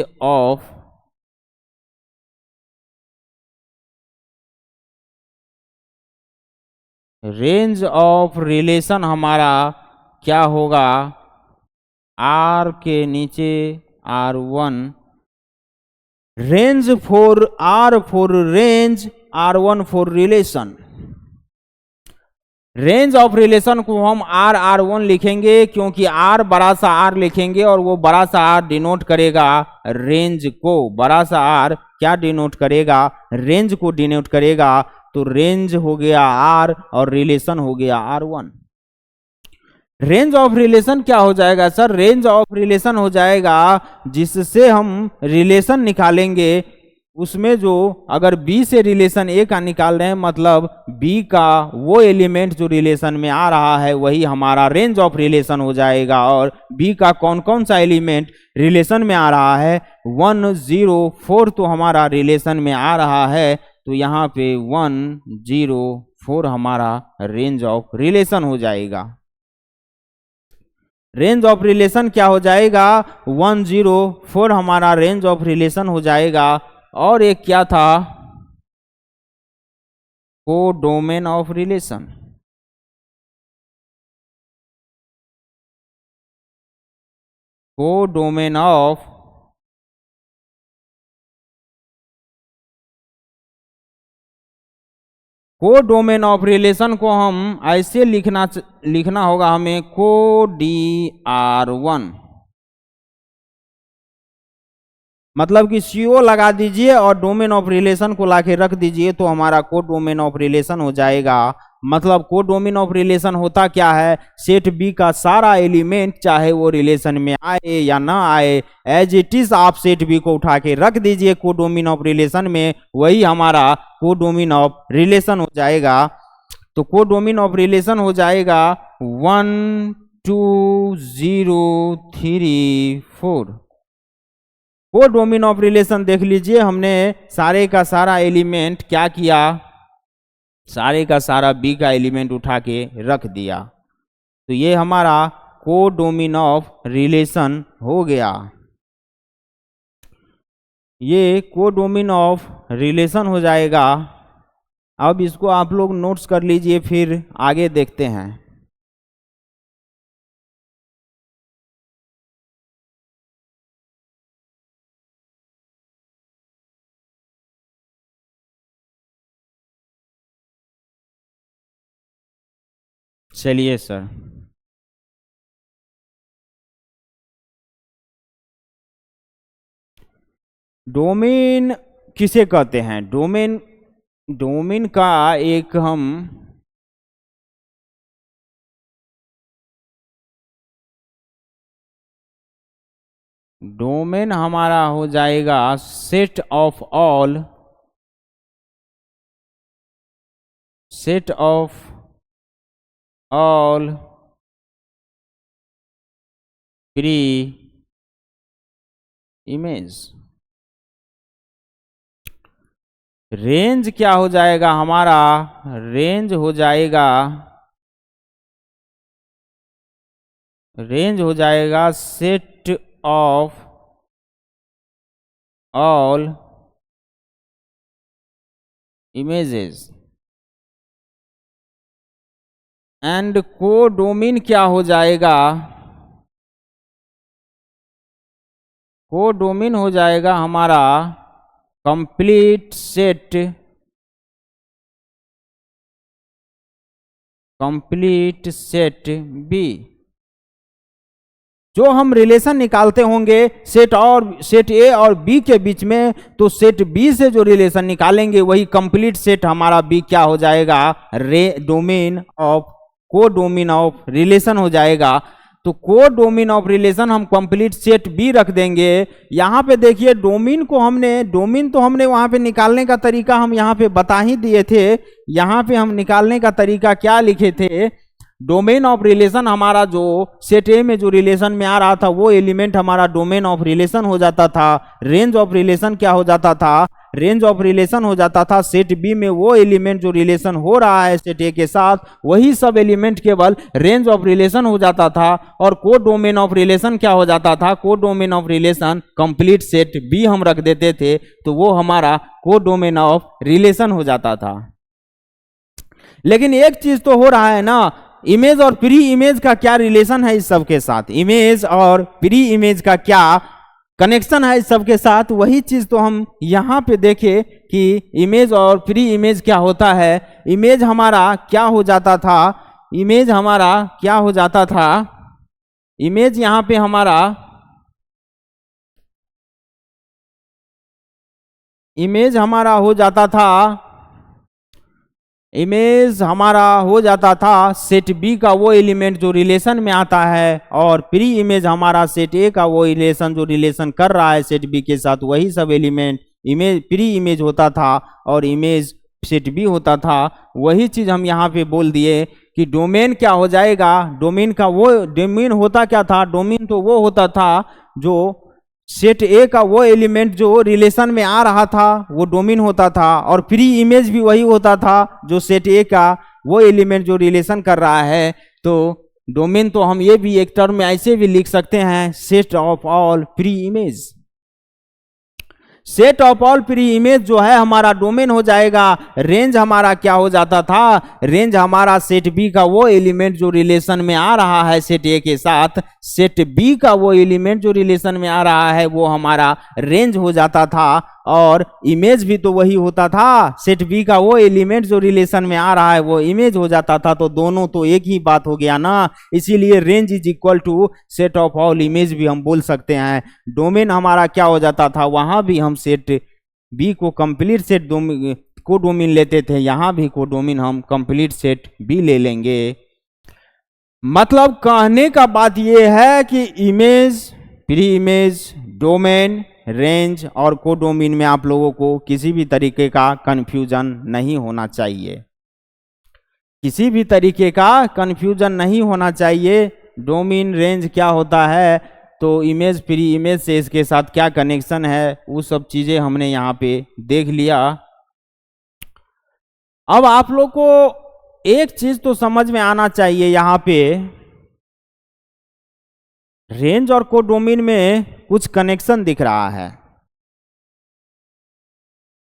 ऑफ रिलेशन हमारा क्या होगा? R के नीचे R1 range for R for range, R1 for relation. Range of relation को हम R1 लिखेंगे, क्योंकि R बड़ा सा R लिखेंगे और वो बड़ा सा R डिनोट करेगा रेंज को। बड़ा सा R क्या डिनोट करेगा? रेंज को डिनोट करेगा। तो रेंज हो गया R और रिलेशन हो गया R1। रेंज ऑफ रिलेशन क्या हो जाएगा सर? रेंज ऑफ रिलेशन हो जाएगा जिससे हम रिलेशन निकालेंगे, उसमें जो अगर B से रिलेशन A का निकाल रहे हैं, मतलब B का वो एलिमेंट जो रिलेशन में आ रहा है वही हमारा रेंज ऑफ रिलेशन हो जाएगा। और B का कौन कौन सा एलिमेंट रिलेशन में आ रहा है? 1 0 4 तो हमारा रिलेशन में आ रहा है, तो यहाँ पे 1 0 4 हमारा रेंज ऑफ रिलेशन हो जाएगा। रेंज ऑफ रिलेशन क्या हो जाएगा? 1 0 4 हमारा रेंज ऑफ रिलेशन हो जाएगा। और एक क्या था? Codomain of relation. Codomain of codomain of relation को हम ऐसे लिखना होगा हमें, कोDR1, मतलब कि CO लगा दीजिए और डोमेन ऑफ रिलेशन को लाके रख दीजिए, तो हमारा कोडोमेन ऑफ रिलेशन हो जाएगा। मतलब कोडोमेन ऑफ रिलेशन होता क्या है? सेट बी का सारा एलिमेंट चाहे वो रिलेशन में आए या ना आए, एज इट इज आप सेट बी को उठा के रख दीजिए कोडोमेन ऑफ रिलेशन में, वही हमारा कोडोमेन ऑफ रिलेशन हो जाएगा। तो कोडोमेन ऑफ रिलेशन हो जाएगा 1 2 0 3 4। कोडोमेन ऑफ रिलेशन देख लीजिए, हमने सारे का सारा एलिमेंट क्या किया? सारे का सारा बी का एलिमेंट उठा के रख दिया। तो ये हमारा कोडोमेन ऑफ रिलेशन हो गया। ये कोडोमेन ऑफ रिलेशन हो जाएगा। अब इसको आप लोग नोट्स कर लीजिए, फिर आगे देखते हैं। चलिए सर, डोमेन किसे कहते हैं? डोमेन का एक हम डोमेन हमारा हो जाएगा set of all pre image. Range क्या हो जाएगा हमारा? रेंज हो जाएगा set of all images. And codomain क्या हो जाएगा? कोडोमेन हो जाएगा हमारा कंप्लीट सेट बी। जो हम रिलेशन निकालते होंगे सेट ए और बी के बीच में, तो सेट बी से जो रिलेशन निकालेंगे वही कंप्लीट सेट हमारा बी क्या हो जाएगा? कोडोमेन ऑफ रिलेशन हो जाएगा। तो कोडोमेन ऑफ रिलेशन हम कंप्लीट सेट बी रख देंगे। यहां पे देखिए, डोमेन तो हमने वहां पे निकालने का तरीका हम यहां पे बता ही दिए थे। यहां पे हम निकालने का तरीका क्या लिखे थे? डोमेन ऑफ रिलेशन हमारा जो सेट ए में जो रिलेशन में आ रहा था वो एलिमेंट हमारा डोमेन ऑफ रिलेशन हो जाता था। रेंज ऑफ रिलेशन क्या हो जाता था? रेंज ऑफ रिलेशन हो जाता था सेट बी में वो एलिमेंट जो रिलेशन हो रहा है सेट ए के साथ, वही सब एलिमेंट केवल रेंज ऑफ रिलेशन हो जाता था। और कोडोमेन ऑफ रिलेशन क्या हो जाता था? Codomain of relation complete set B हम रख देते थे, तो वो हमारा कोडोमेन ऑफ रिलेशन हो जाता था। लेकिन एक चीज तो हो रहा है ना, इमेज और प्री इमेज का क्या रिलेशन है इस सब के साथ? इमेज और प्री इमेज का क्या कनेक्शन है इस सबके साथ। वही चीज तो हम यहाँ पे देखे कि इमेज और प्री इमेज क्या होता है। इमेज हमारा क्या हो जाता था, इमेज हमारा क्या हो जाता था, इमेज यहाँ पे हमारा, इमेज हमारा हो जाता था, इमेज हमारा हो जाता था सेट बी का वो एलिमेंट जो रिलेशन में आता है, और प्री इमेज हमारा सेट ए का वो रिलेशन जो रिलेशन कर रहा है सेट बी के साथ, वही सब एलिमेंट इमेज प्री इमेज होता था और इमेज सेट बी होता था। वही चीज हम यहाँ पे बोल दिए कि डोमेन क्या हो जाएगा, डोमेन का वो, डोमेन होता क्या था, डोमेन तो वो होता था जो सेट ए का वो एलिमेंट जो रिलेशन में आ रहा था वो डोमेन होता था, और प्री इमेज भी वही होता था जो सेट ए का वो एलिमेंट जो रिलेशन कर रहा है। तो डोमेन तो हम ये भी एक टर्म में ऐसे भी लिख सकते हैं, set of all pre image. Set of all pre image जो है हमारा डोमेन हो जाएगा। रेंज हमारा क्या हो जाता था, रेंज हमारा सेट बी का वो एलिमेंट जो रिलेशन में आ रहा है सेट ए के साथ, सेट बी का वो एलिमेंट जो रिलेशन में आ रहा है वो हमारा रेंज हो जाता था। और इमेज भी तो वही होता था, सेट बी का वो एलिमेंट जो रिलेशन में आ रहा है वो इमेज हो जाता था। तो दोनों तो एक ही बात हो गया ना, इसीलिए range is equal to set of all image भी हम बोल सकते हैं। डोमेन हमारा क्या हो जाता था, वहां भी हम सेट बी को कंप्लीट सेट को डोमेन लेते थे, यहां भी को डोमेन हम कंप्लीट सेट बी ले लेंगे। मतलब कहने का बात यह है कि image, pre image, domain, range और कोडोमेन में आप लोगों को किसी भी तरीके का कंफ्यूजन नहीं होना चाहिए, किसी भी तरीके का कंफ्यूजन नहीं होना चाहिए। डोमेन रेंज क्या होता है, तो इमेज प्री इमेज से इसके साथ क्या कनेक्शन है, वो सब चीजें हमने यहाँ पे देख लिया। अब आप लोग को एक चीज तो समझ में आना चाहिए, यहाँ पे रेंज और कोडोमेन में कुछ कनेक्शन दिख रहा है।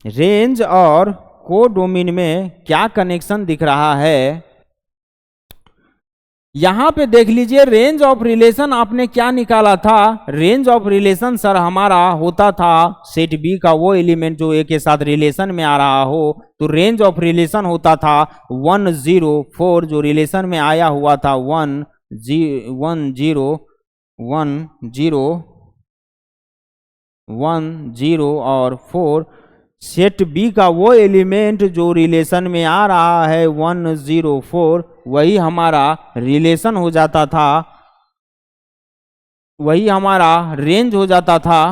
रेंज और कोडोमेन में क्या कनेक्शन दिख रहा है, यहां पे देख लीजिए। रेंज ऑफ रिलेशन आपने क्या निकाला था, रेंज ऑफ रिलेशन सर हमारा होता था सेट बी का वो एलिमेंट जो ए के साथ रिलेशन में आ रहा हो। तो रेंज ऑफ रिलेशन होता था 104, जो रिलेशन में आया हुआ था 10 और 4। सेट बी का वो एलिमेंट जो रिलेशन में आ रहा है 104, वही हमारा रिलेशन हो जाता था, वही हमारा रेंज हो जाता था।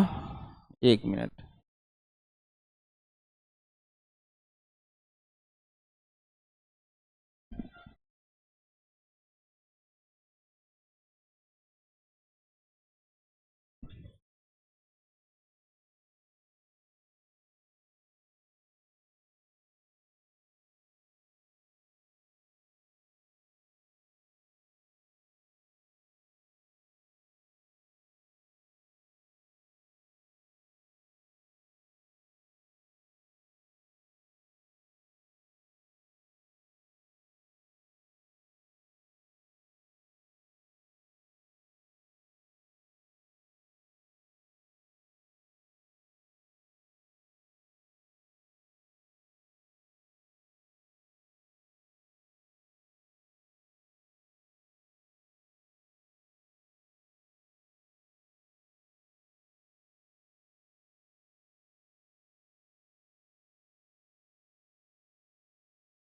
एक मिनट,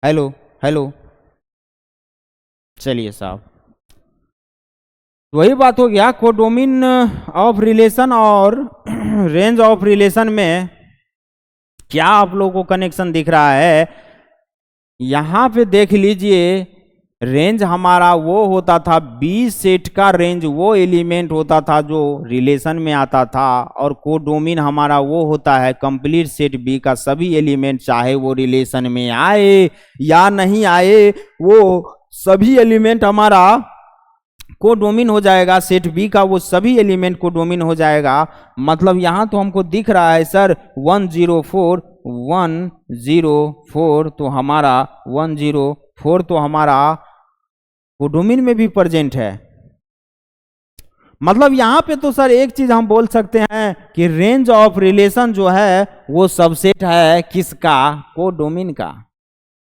हेलो हेलो, चलिए साहब, वही बात हो गया। कोडोमेन ऑफ रिलेशन और रेंज ऑफ रिलेशन में क्या आप लोगों को कनेक्शन दिख रहा है, यहां पे देख लीजिए। रेंज हमारा वो होता था बी सेट का रेंज, वो एलिमेंट होता था जो रिलेशन में आता था, और कोडोमेन हमारा वो होता है कंप्लीट सेट बी का सभी एलिमेंट, चाहे वो रिलेशन में आए या नहीं आए, वो सभी एलिमेंट हमारा कोडोमेन हो जाएगा। सेट बी का वो सभी एलिमेंट कोडोमेन हो जाएगा। मतलब यहां तो हमको दिख रहा है सर 104 तो हमारा 104 तो हमारा कोडोमेन में भी प्रेजेंट है। मतलब यहां पे तो सर एक चीज हम बोल सकते हैं कि रेंज ऑफ रिलेशन जो है वो सबसेट है किसका, कोडोमेन का।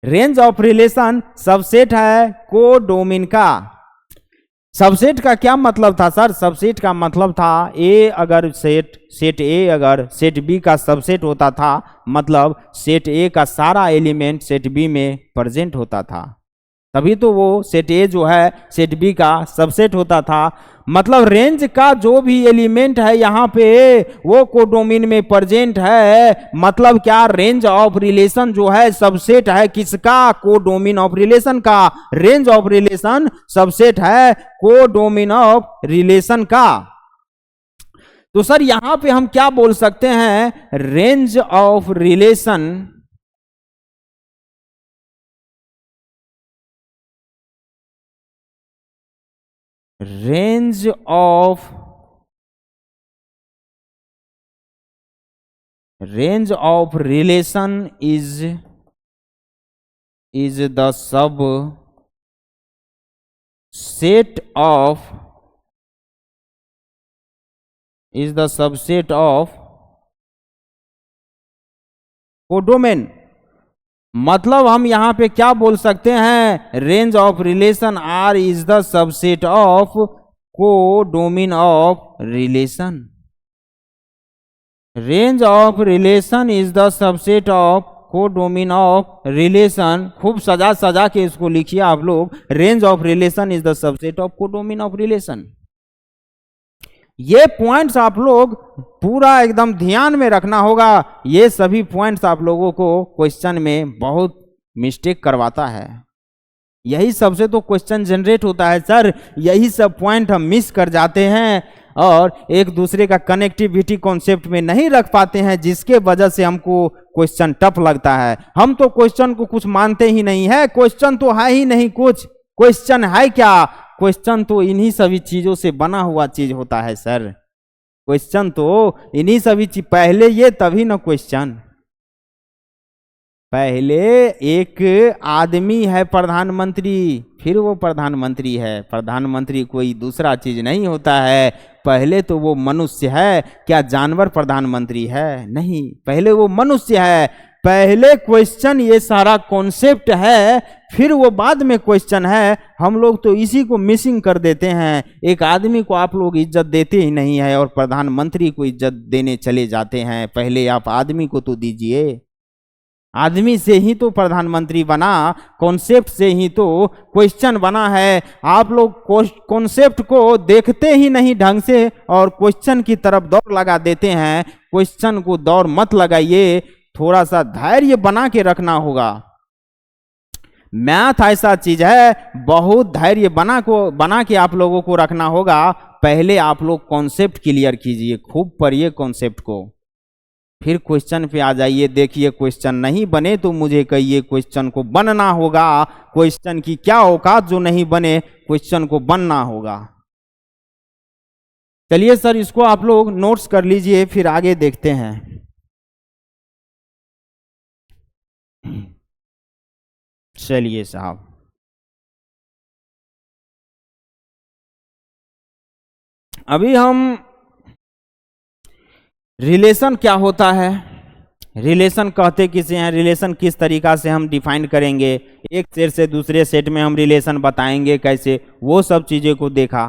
रेंज ऑफ रिलेशन सबसेट है कोडोमेन का। सबसेट का क्या मतलब था सर, सबसेट का मतलब था ए अगर सेट ए अगर सेट बी का सबसेट होता था, मतलब सेट ए का सारा एलिमेंट सेट बी में प्रेजेंट होता था, तभी तो वो सेट ए जो है सेट बी का सबसेट होता था। मतलब रेंज का जो भी एलिमेंट है यहाँ पे वो कोडोमेन में प्रेजेंट है। मतलब क्या, रेंज ऑफ रिलेशन जो है सबसेट है किसका, कोडोमेन ऑफ रिलेशन का। रेंज ऑफ रिलेशन सबसेट है कोडोमेन ऑफ रिलेशन का। तो सर यहां पे हम क्या बोल सकते हैं, range of relation range of relation is the subset of codomain. मतलब हम यहां पे क्या बोल सकते हैं, range of relation R is the subset of codomain of relation. Range of relation is the subset of codomain of relation. खूब सजा सजा के इसको लिखिए आप लोग, range of relation is the subset of codomain of relation. ये पॉइंट्स आप लोग पूरा एकदम ध्यान में रखना होगा। ये सभी पॉइंट्स आप लोगों को क्वेश्चन में बहुत मिस्टेक करवाता है, यही सबसे तो क्वेश्चन जनरेट होता है सर। यही सब पॉइंट हम मिस कर जाते हैं और एक दूसरे का कनेक्टिविटी कॉन्सेप्ट में नहीं रख पाते हैं, जिसके वजह से हमको क्वेश्चन टफ लगता है। हम तो क्वेश्चन को कुछ मानते ही नहीं है, क्वेश्चन तो है ही नहीं कुछ। क्वेश्चन है क्या, क्वेश्चन तो इन्हीं सभी चीजों से बना हुआ चीज होता है सर। क्वेश्चन तो इन्हीं सभी चीज, पहले ये तभी ना क्वेश्चन। पहले एक आदमी है प्रधानमंत्री, फिर वो प्रधानमंत्री है। प्रधानमंत्री कोई दूसरा चीज नहीं होता है, पहले तो वो मनुष्य है। क्या जानवर प्रधानमंत्री है? नहीं, पहले वो मनुष्य है। पहले क्वेश्चन ये सारा कॉन्सेप्ट है, फिर वो बाद में क्वेश्चन है। हम लोग तो इसी को मिसिंग कर देते हैं। एक आदमी को आप लोग इज्जत देते ही नहीं है और प्रधानमंत्री को इज्जत देने चले जाते हैं। पहले आप आदमी को तो दीजिए, आदमी से ही तो प्रधानमंत्री बना, कॉन्सेप्ट से ही तो क्वेश्चन बना है। आप लोग कॉन्सेप्ट को देखते ही नहीं ढंग से और क्वेश्चन की तरफ दौड़ लगा देते हैं। क्वेश्चन को दौड़ मत लगाइए, थोड़ा सा धैर्य बना के रखना होगा। मैथ ऐसा चीज है, बहुत धैर्य बना के आप लोगों को रखना होगा। पहले आप लोग कॉन्सेप्ट क्लियर कीजिए, खूब पढ़िए कॉन्सेप्ट को, फिर क्वेश्चन पे आ जाइए। देखिए क्वेश्चन नहीं बने तो मुझे कहिए, क्वेश्चन को बनना होगा। क्वेश्चन की क्या औकात जो नहीं बने, क्वेश्चन को बनना होगा। चलिए सर, इसको आप लोग नोट्स कर लीजिए, फिर आगे देखते हैं। चलिए साहब, अभी हम रिलेशन क्या होता है, रिलेशन कहते किसे हैं, रिलेशन किस तरीका से हम डिफाइन करेंगे, एक सेट से दूसरे सेट में हम रिलेशन बताएंगे कैसे, वो सब चीज़ें को देखा।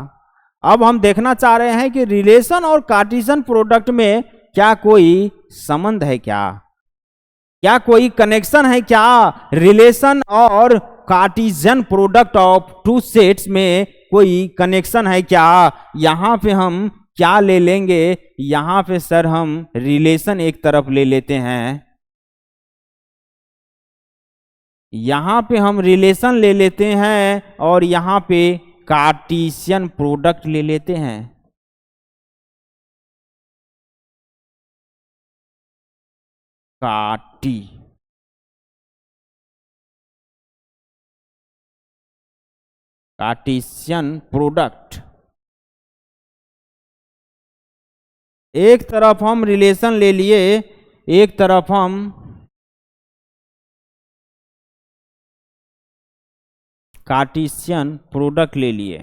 अब हम देखना चाह रहे हैं कि रिलेशन और कार्टेशियन प्रोडक्ट में क्या कोई संबंध है, क्या कोई कनेक्शन है क्या, रिलेशन और Cartesian product of two sets में कोई कनेक्शन है क्या। यहाँ पे हम क्या ले लेंगे, यहाँ पे सर हम रिलेशन एक तरफ ले लेते हैं, यहाँ पे हम रिलेशन ले लेते हैं और यहाँ पे कार्टेशियन प्रोडक्ट ले लेते हैं। कार्टेशियन प्रोडक्ट, एक तरफ हम रिलेशन ले लिए, एक तरफ हम कार्टेशियन प्रोडक्ट ले लिए।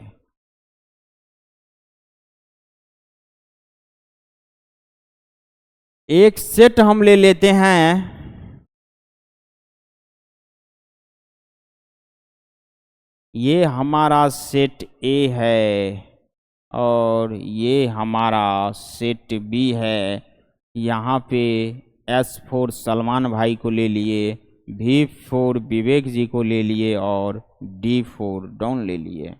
एक सेट हम ले लेते हैं, ये हमारा सेट ए है और ये हमारा सेट बी है। यहाँ पे S4 सलमान भाई को ले लिए, V4 विवेक जी को ले लिए और D4 डॉन ले लिए।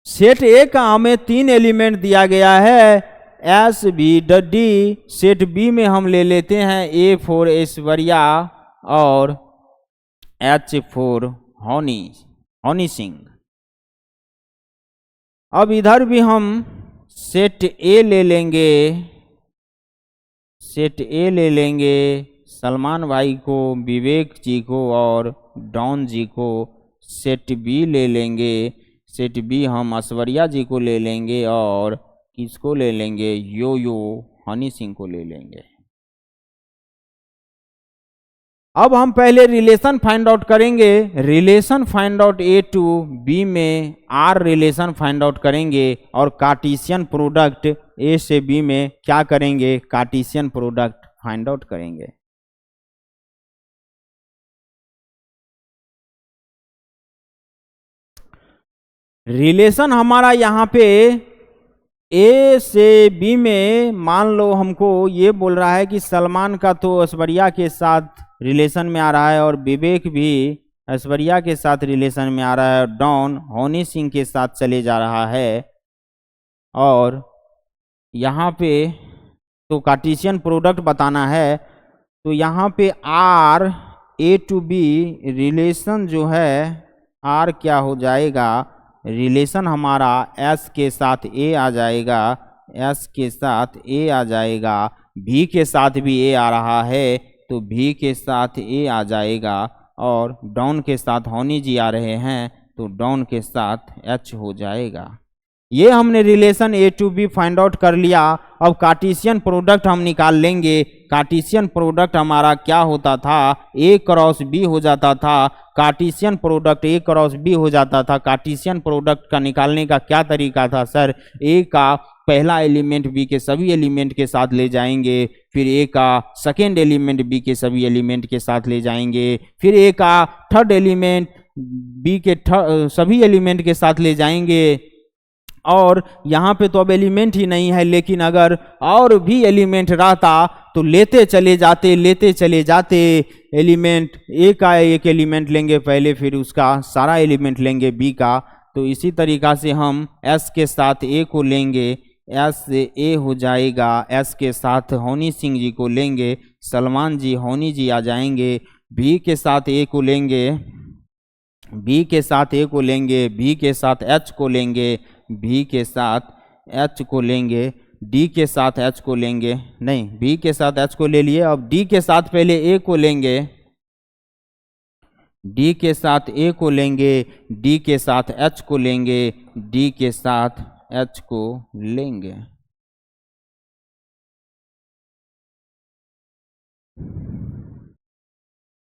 सेट ए का हमें 3 एलिमेंट दिया गया है, S B D। Set B में हम ले लेते हैं A4 ऐश्वर्या और H4 हनी सिंह। अब इधर भी हम सेट ए ले लेंगे, सेट ए ले लेंगे सलमान भाई को, विवेक जी को और डॉन जी को। सेट बी ले लेंगे, सेट बी हम ऐश्वर्या जी को ले लेंगे और किसको ले लेंगे, यो हनी सिंह को ले लेंगे। अब हम पहले रिलेशन फाइंड आउट करेंगे। Relation find out A to B में आर रिलेशन फाइंड आउट करेंगे और कार्टेशियन प्रोडक्ट ए से बी में क्या करेंगे, कार्टेशियन प्रोडक्ट फाइंड आउट करेंगे। रिलेशन हमारा यहाँ पे ए से बी में मान लो हमको ये बोल रहा है कि सलमान का तो ऐश्वर्या के साथ रिलेशन में आ रहा है और विवेक भी ऐश्वर्या के साथ रिलेशन में आ रहा है, डॉन हनी सिंह के साथ चले जा रहा है। और यहाँ पे तो कार्टेशियन प्रोडक्ट बताना है, तो यहाँ पे R A to B relation जो है आर क्या हो जाएगा, रिलेशन हमारा एस के साथ ए आ जाएगा, एस के साथ ए आ जाएगा, भी के साथ भी ए आ रहा है तो भी के साथ ए आ जाएगा, और डॉन के साथ हनी जी आ रहे हैं तो डॉन के साथ एच हो जाएगा। ये हमने relation A to B find out कर लिया। अब कार्टेशियन प्रोडक्ट हम निकाल लेंगे। कार्टेशियन प्रोडक्ट हमारा क्या होता था, ए क्रॉस बी हो जाता था। Cartesian product A cross B हो जाता था। कार्टेशियन प्रोडक्ट का निकालने का क्या तरीका था सर, ए का पहला एलिमेंट बी के सभी एलिमेंट के साथ ले जाएंगे, फिर ए का सेकेंड एलिमेंट बी के सभी एलिमेंट के साथ ले जाएंगे, फिर ए का थर्ड एलिमेंट बी के सभी एलिमेंट के साथ ले जाएंगे। और यहाँ पे तो अब एलिमेंट ही नहीं है, लेकिन अगर और भी एलिमेंट रहता तो लेते चले जाते एलिमेंट। ए का एक एलिमेंट लेंगे पहले, फिर उसका सारा एलिमेंट लेंगे बी का। तो इसी तरीक़ा से हम एस के साथ ए को लेंगे, एस से ए हो जाएगा। एस के साथ हनी सिंह जी को लेंगे, सलमान जी हनी जी आ जाएंगे। बी के साथ ए को लेंगे, बी के साथ ए को लेंगे, बी के साथ एच को लेंगे, बी के साथ एच को लेंगे, डी के साथ एच को लेंगे, नहीं बी के साथ एच को ले लिए। अब डी के साथ पहले ए को लेंगे, डी के साथ ए को लेंगे, डी के साथ एच को लेंगे, डी के साथ एच को लेंगे।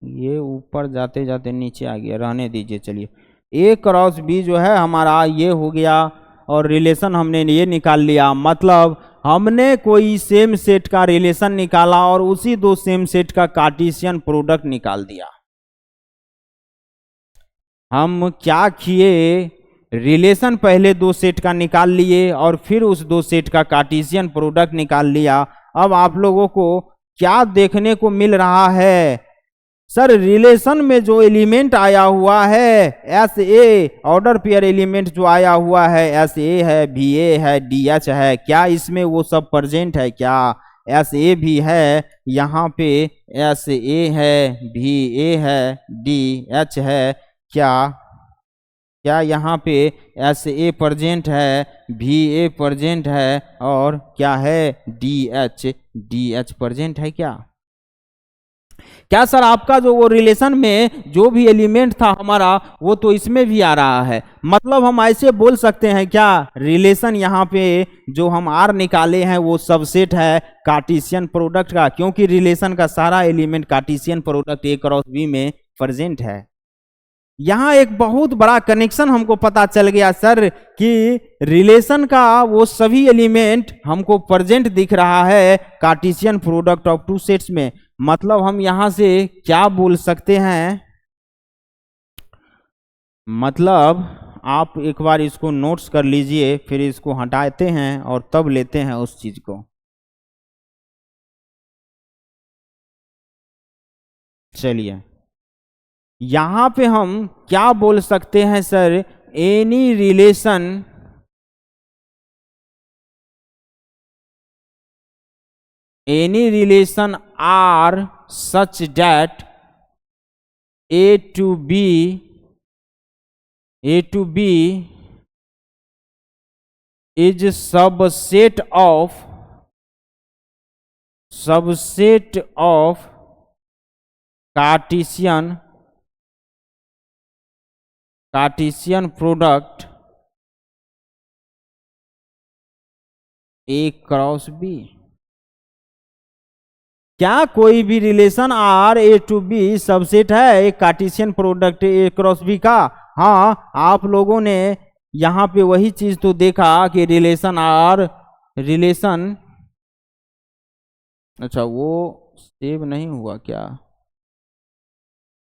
ये ऊपर जाते जाते नीचे आ गया, रहने दीजिए। चलिए ए क्रॉस बी जो है हमारा ये हो गया और रिलेशन हमने ये निकाल लिया। मतलब हमने कोई सेम सेट का रिलेशन निकाला और उसी दो सेम सेट का कार्टेशियन प्रोडक्ट निकाल दिया। हम क्या किए, रिलेशन पहले दो सेट का निकाल लिए और फिर उस दो सेट का कार्टेशियन प्रोडक्ट निकाल लिया। अब आप लोगों को क्या देखने को मिल रहा है सर, रिलेशन में जो एलिमेंट आया हुआ है S A, order pair element जो आया हुआ है एस ए है, बी ए है, डी एच है, क्या इसमें वो सब प्रेजेंट है? क्या एस ए भी है, यहाँ पे एस ए है, भी ए है, डी एच है, क्या यहाँ पे एस ए प्रेजेंट है, भी ए प्रेजेंट है और क्या है डी एच प्रेजेंट है? क्या सर आपका जो वो रिलेशन में जो भी एलिमेंट था हमारा वो तो इसमें भी आ रहा है? मतलब हम ऐसे बोल सकते हैं क्या, रिलेशन यहाँ पे जो हम आर निकाले हैं वो सबसेट है कार्टेशियन प्रोडक्ट का, क्योंकि रिलेशन का सारा element Cartesian product A cross B में प्रेजेंट है। यहां एक बहुत बड़ा कनेक्शन हमको पता चल गया सर कि रिलेशन का वो सभी एलिमेंट हमको प्रेजेंट दिख रहा है Cartesian product of two sets में। मतलब हम यहां से क्या बोल सकते हैं, मतलब आप एक बार इसको नोट्स कर लीजिए, फिर इसको हटाते हैं और तब लेते हैं उस चीज को। चलिए यहां पे हम क्या बोल सकते हैं sir, any relation R such that A to B is subset of Cartesian product A cross B. क्या कोई भी relation R A to B subset है एक Cartesian product A cross B का? हाँ, आप लोगों ने यहां पे वही चीज तो देखा कि रिलेशन अच्छा वो सेव नहीं हुआ क्या?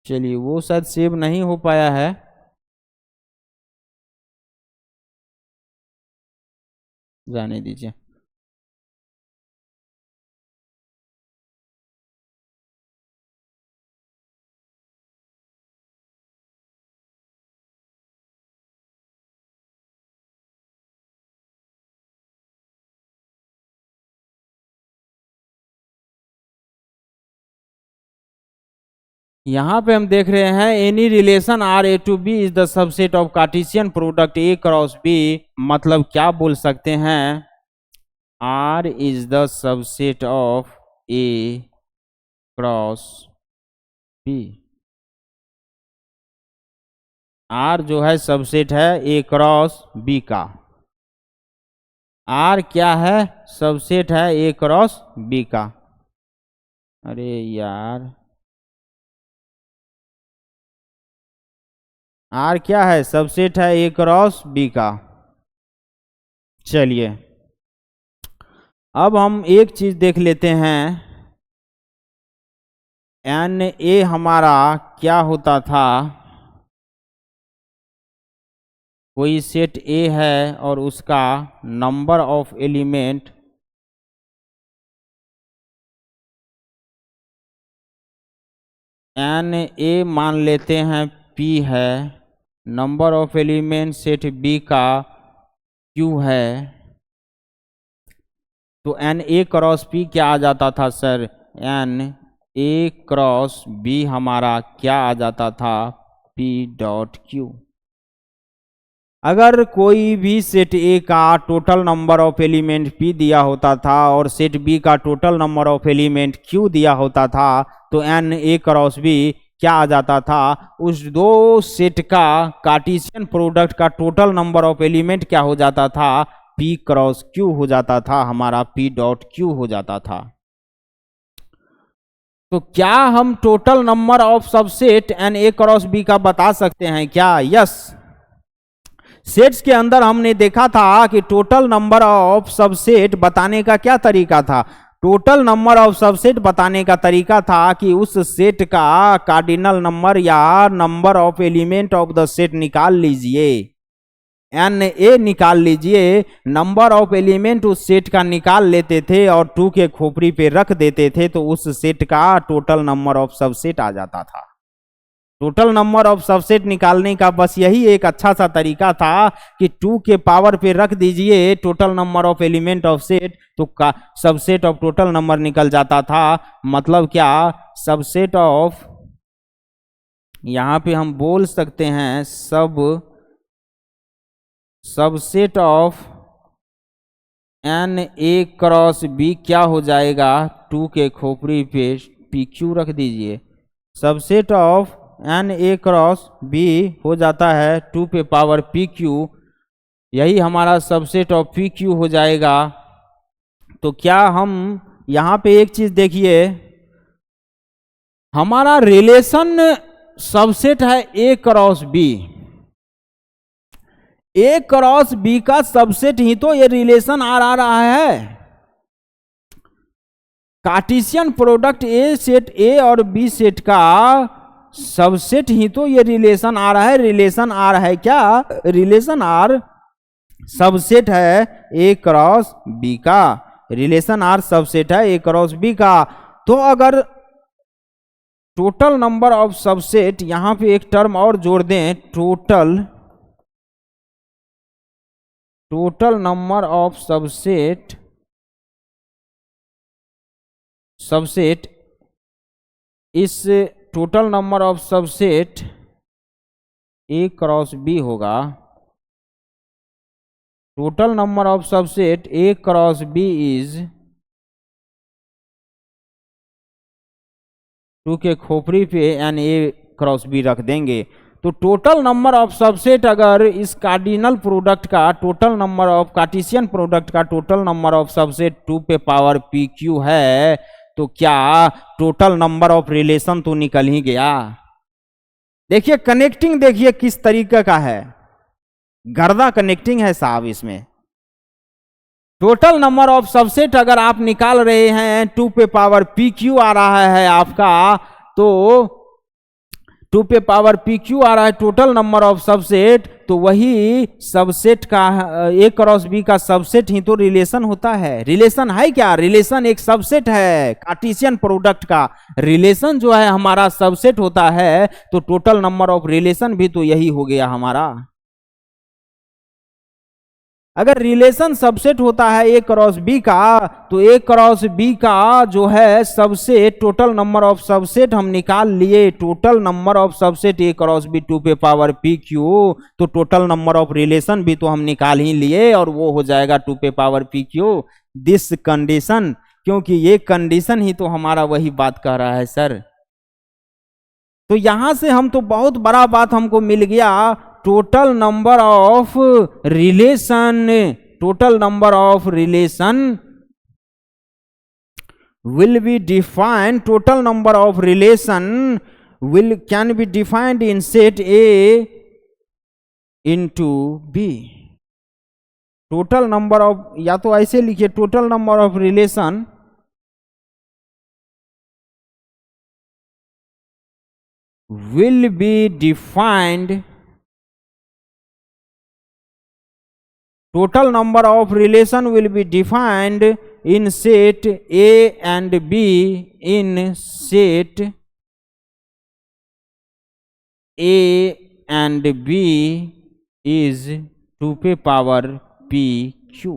चलिए वो शायद सेव नहीं हो पाया है, जाने दीजिए। यहां पे हम देख रहे हैं any relation R A to B is the subset of Cartesian product A cross B. मतलब क्या बोल सकते हैं, R is the subset of A cross B. R जो है सबसेट है ए क्रॉस बी का। आर क्या है, सबसेट है ए क्रॉस बी का। अरे यार, आर क्या है, सबसेट है ए क्रॉस बी का। चलिए अब हम एक चीज देख लेते हैं, एन ए हमारा क्या होता था, कोई सेट ए है और उसका number of element n A मान लेते हैं पी है, number of element set B का क्यू है, तो एन ए क्रॉस पी क्या आ जाता था sir, n A cross B हमारा क्या आ जाता था, पी डॉट क्यू। अगर कोई भी सेट ए का total number of element P दिया होता था और सेट बी का total number of element Q दिया होता था, तो एन ए क्रॉस बी क्या आ जाता था, उस दो सेट का कार्टेशियन प्रोडक्ट का टोटल नंबर ऑफ एलिमेंट क्या हो जाता था, पी क्रॉस क्यू हो जाता था, हमारा पी डॉट क्यू हो जाता था। तो क्या हम total number of subset n A cross B का बता सकते हैं क्या? यस। सेट्स के अंदर हमने देखा था कि टोटल नंबर ऑफ सबसेट बताने का क्या तरीका था, टोटल नंबर ऑफ सबसेट बताने का तरीका था कि उस सेट का कार्डिनल नंबर या number of element of the set निकाल लीजिए, एन ए निकाल लीजिए, नंबर ऑफ एलिमेंट उस सेट का निकाल लेते थे और 2 के खोपड़ी पे रख देते थे, तो उस सेट का टोटल नंबर ऑफ सबसेट आ जाता था। टोटल नंबर ऑफ सबसेट निकालने का बस यही एक अच्छा सा तरीका था कि 2 के पावर पे रख दीजिए total number of element of set, तो सबसेट ऑफ टोटल नंबर निकल जाता था। मतलब क्या, सबसेट ऑफ, यहां पे हम बोल सकते हैं subset of n A cross B क्या हो जाएगा, 2 के खोपड़ी पे पी क्यू रख दीजिए, subset of n A cross B हो जाता है 2 पे पावर पी क्यू, यही हमारा सबसेट ऑफ पी क्यू हो जाएगा। तो क्या हम यहाँ पे एक चीज देखिए, हमारा रिलेशन सबसेट है A cross B, A cross B का सबसेट ही तो ये रिलेशन आ रहा है। कार्टेशियन प्रोडक्ट ए सेट ए और बी सेट का सबसेट ही तो ये रिलेशन आ रहा है। रिलेशन आर है क्या? रिलेशन आर सबसेट है ए क्रॉस बी का, रिलेशन आर सबसेट है ए क्रॉस बी का। तो अगर टोटल नंबर ऑफ सबसेट, यहां पे एक टर्म और जोड़ दें, टोटल नंबर ऑफ सबसेट इस total number of subset A cross B होगा। Total number of subset A cross B is 2 के खोपड़ी पे एन ए क्रॉस बी रख देंगे। तो टोटल नंबर ऑफ सबसेट अगर इस कार्डिनल प्रोडक्ट का total number of Cartesian product का टोटल नंबर ऑफ सबसेट 2 पे पावर पी क्यू है, तो क्या टोटल नंबर ऑफ रिलेशन तो निकल ही गया। देखिए कनेक्टिंग, देखिए किस तरीके का है, गर्दा कनेक्टिंग है साहब इसमें। टोटल नंबर ऑफ सबसेट अगर आप निकाल रहे हैं 2 पे पावर पी क्यू आ रहा है आपका, तो 2 पे पावर पी क्यू आ रहा है टोटल नंबर ऑफ सबसेट, तो वही सबसेट का ए क्रॉस बी का सबसेट ही तो रिलेशन होता है। रिलेशन है क्या? रिलेशन एक सबसेट है कार्टेशियन प्रोडक्ट का। रिलेशन जो है हमारा सबसेट होता है, तो टोटल नंबर ऑफ रिलेशन भी तो यही हो गया हमारा। अगर रिलेशन सबसेट होता है ए क्रॉस बी का, तो ए क्रॉस बी का जो है subset, total number of subset हम निकाल लिए। Total number of subset A cross B 2 पे पावर पी क्यू, तो टोटल नंबर ऑफ रिलेशन भी तो हम निकाल ही लिए, और वो हो जाएगा 2 पे power P Q. This condition, क्योंकि ये कंडीशन ही तो हमारा वही बात कह रहा है सर। तो यहां से हम तो बहुत बड़ा बात हमको मिल गया। Total number of relation will be defined, total number of relation can be defined in set A into B. Total number of, या तो ऐसे लिखिए, total number of relation will be defined, total number of relation will be defined in set A and B, in set A and B is 2 पे power P Q.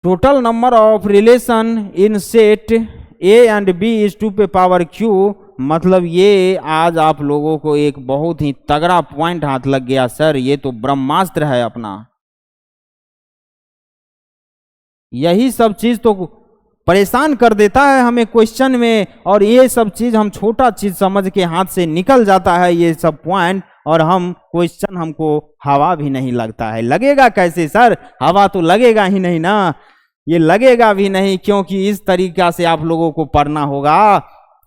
Total number of relation in set A and B is 2 पे पावर Q। मतलब ये आज आप लोगों को एक बहुत ही तगड़ा पॉइंट हाथ लग गया सर, ये तो ब्रह्मास्त्र है अपना। यही सब चीज तो परेशान कर देता है हमें क्वेश्चन में, और ये सब चीज हम छोटा चीज समझ के हाथ से निकल जाता है ये सब पॉइंट, और हम क्वेश्चन हमको हवा भी नहीं लगता है। लगेगा कैसे सर? हवा तो लगेगा ही नहीं ना, ये लगेगा भी नहीं, क्योंकि इस तरीका से आप लोगों को पढ़ना होगा।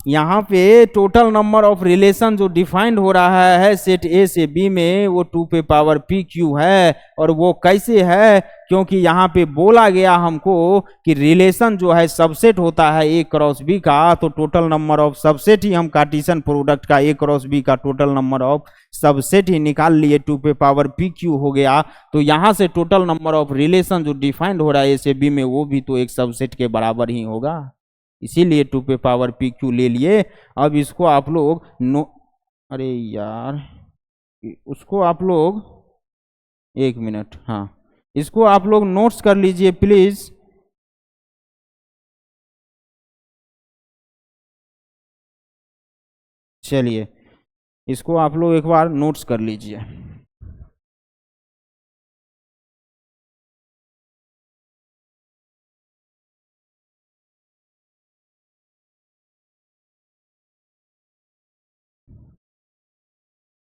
यहाँ पे टोटल नंबर ऑफ रिलेशन जो डिफाइंड हो रहा है सेट ए से बी में, वो 2 पे पावर पी क्यू है। और वो कैसे है? क्योंकि यहाँ पे बोला गया हमको कि रिलेशन जो है सबसेट होता है ए क्रॉस बी का, तो टोटल नंबर ऑफ सबसेट ही हम कार्टेशियन प्रोडक्ट का ए क्रॉस बी का टोटल नंबर ऑफ सबसेट ही निकाल लिए, 2 पे पावर पी क्यू हो गया। तो यहाँ से टोटल नंबर ऑफ रिलेशन जो डिफाइंड हो रहा है ए से बी में, वो भी तो एक सबसेट के बराबर ही होगा, इसीलिए 2 पे पावर पी क्यू ले लिए। अब इसको आप लोग अरे यार, उसको आप लोग 1 मिनट, हाँ, इसको आप लोग नोट्स कर लीजिए प्लीज। चलिए इसको आप लोग एक बार नोट्स कर लीजिए।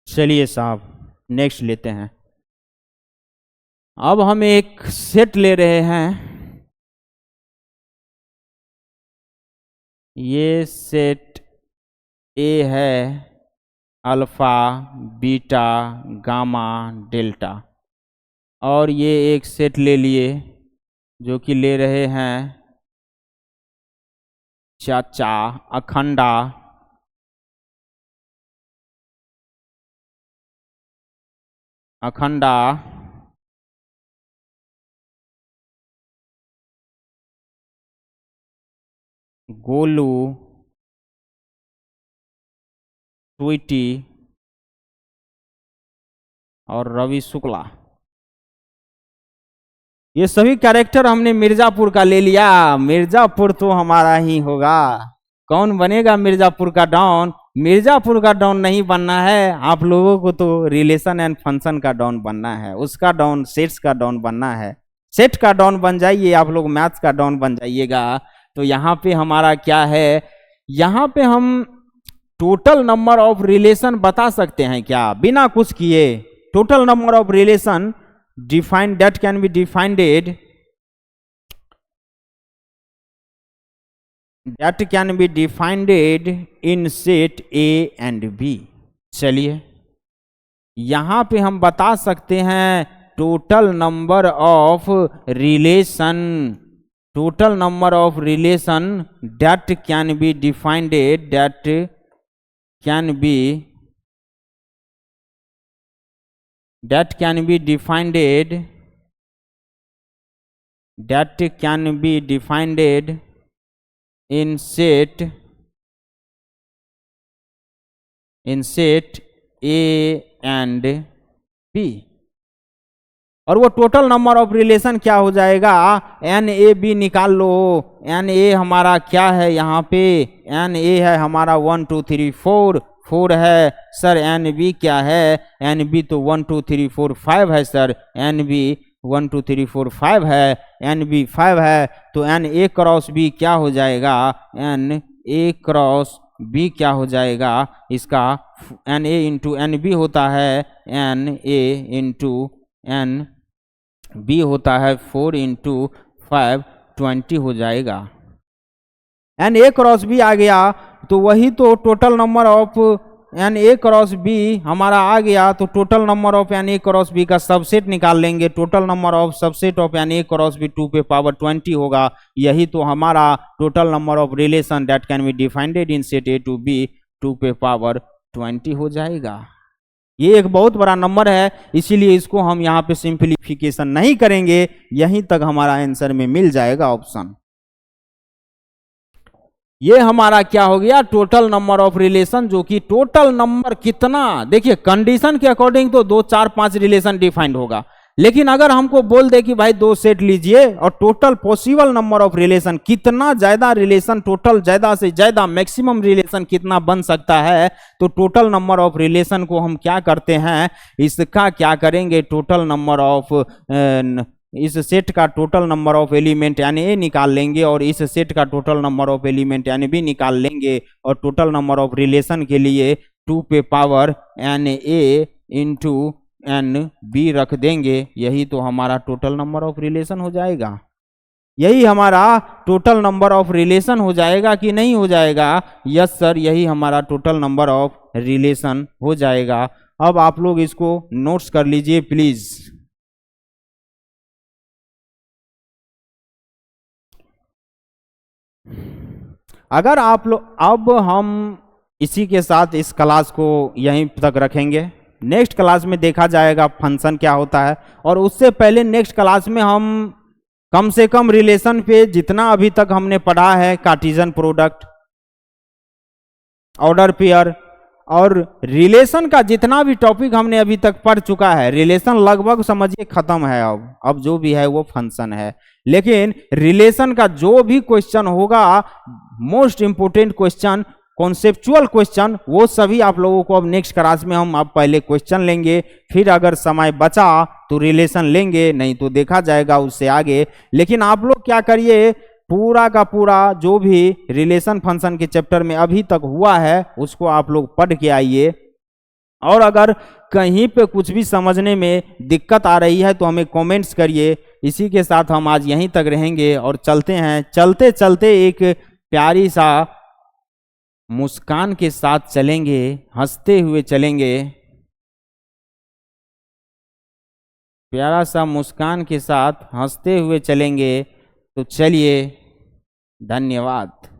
चलिए साहब नेक्स्ट लेते हैं। अब हम एक सेट ले रहे हैं, ये सेट ए है अल्फा बीटा गामा डेल्टा, और ये एक सेट ले लिए जो कि ले रहे हैं चाचा अखंडा, अखंडा गोलू स्वीटी और रवि शुक्ला। ये सभी कैरेक्टर हमने मिर्जापुर का ले लिया। मिर्जापुर तो हमारा ही होगा। कौन बनेगा मिर्जापुर का डॉन? मिर्जापुर का डॉन नहीं बनना है आप लोगों को, तो रिलेशन एंड फंक्शन का डॉन बनना है। उसका डॉन सेट्स का डॉन बनना है। सेट का डॉन बन जाइए आप लोग, मैथ्स का डॉन बन जाइएगा। तो यहाँ पे हमारा क्या है, यहाँ पे हम टोटल नंबर ऑफ रिलेशन बता सकते हैं क्या बिना कुछ किए? Total number of relation defined that can be defined in set A and B। चलिए यहां पे हम बता सकते हैं total number of relation, total number of relation that can be defined in set A and B। और वो टोटल नंबर ऑफ रिलेशन क्या हो जाएगा? एन ए बी निकाल लो। एन ए हमारा क्या है यहाँ पे? एन ए है हमारा 1 2 3 4, 4 है सर। एन बी क्या है? एन बी तो 1 2 3 4 5 है सर। एन बी 1 2 3 4 5 है। एन बी 5 है तो एन ए क्रॉस बी क्या हो जाएगा? एन ए क्रॉस बी क्या हो जाएगा? इसका n A into n B होता है, n A into n B होता है 4 इंटू 5 20 हो जाएगा। एन ए क्रॉस बी आ गया तो वही तो total number of n A cross B हमारा आ गया। तो total number of n A cross B का सबसेट निकाल लेंगे। Total number of subset of n A cross B 2 पे पावर 20 होगा। यही तो हमारा total number of relation that can be defined in set A to B 2 पे पावर 20 हो जाएगा। ये एक बहुत बड़ा नंबर है, इसीलिए इसको हम यहाँ पे सिंप्लीफिकेशन नहीं करेंगे। यहीं तक हमारा आंसर में मिल जाएगा ऑप्शन। ये हमारा क्या हो गया? टोटल नंबर ऑफ रिलेशन, जो कि टोटल नंबर कितना, देखिए कंडीशन के अकॉर्डिंग तो 2 4 5 रिलेशन डिफाइंड होगा, लेकिन अगर हमको बोल दे कि भाई 2 सेट लीजिए और total possible number of relation, कितना ज्यादा रिलेशन, टोटल ज्यादा से ज्यादा मैक्सिमम रिलेशन कितना बन सकता है, तो टोटल नंबर ऑफ रिलेशन को हम क्या करते हैं, इसका क्या करेंगे, टोटल नंबर ऑफ इस सेट का टोटल नंबर ऑफ एलिमेंट यानी ए निकाल लेंगे और इस सेट का टोटल नंबर ऑफ एलिमेंट यानी बी निकाल लेंगे और टोटल नंबर ऑफ रिलेशन के लिए 2 पे power n A into n B रख देंगे। यही तो हमारा टोटल नंबर ऑफ रिलेशन हो जाएगा। यही हमारा टोटल नंबर ऑफ रिलेशन हो जाएगा कि नहीं हो जाएगा? यस सर, यही हमारा टोटल नंबर ऑफ रिलेशन हो जाएगा। अब आप लोग इसको नोट्स कर लीजिए प्लीज। अगर आप लोग, अब हम इसी के साथ इस क्लास को यहीं तक रखेंगे। नेक्स्ट क्लास में देखा जाएगा फंक्शन क्या होता है, और उससे पहले नेक्स्ट क्लास में हम कम से कम रिलेशन पे जितना अभी तक हमने पढ़ा है, कार्टेशियन प्रोडक्ट, ऑर्डर पेयर और रिलेशन का जितना भी टॉपिक हमने अभी तक पढ़ चुका है, रिलेशन लगभग समझिए खत्म है। अब जो भी है वो फंक्शन है, लेकिन रिलेशन का जो भी क्वेश्चन होगा, most important question, conceptual question, वो सभी आप लोगों को अब नेक्स्ट क्लास में हम अब पहले क्वेश्चन लेंगे, फिर अगर समय बचा तो रिलेशन लेंगे, नहीं तो देखा जाएगा उससे आगे। लेकिन आप लोग क्या करिए, पूरा का पूरा जो भी रिलेशन फंक्शन के चैप्टर में अभी तक हुआ है उसको आप लोग पढ़ के आइए, और अगर कहीं पे कुछ भी समझने में दिक्कत आ रही है तो हमें कमेंट्स करिए। इसी के साथ हम आज यहीं तक रहेंगे और चलते हैं, चलते चलते एक प्यारी सा मुस्कान के साथ चलेंगे, हंसते हुए चलेंगे। प्यारा सा मुस्कान के साथ हंसते हुए चलेंगे। तो चलिए, धन्यवाद।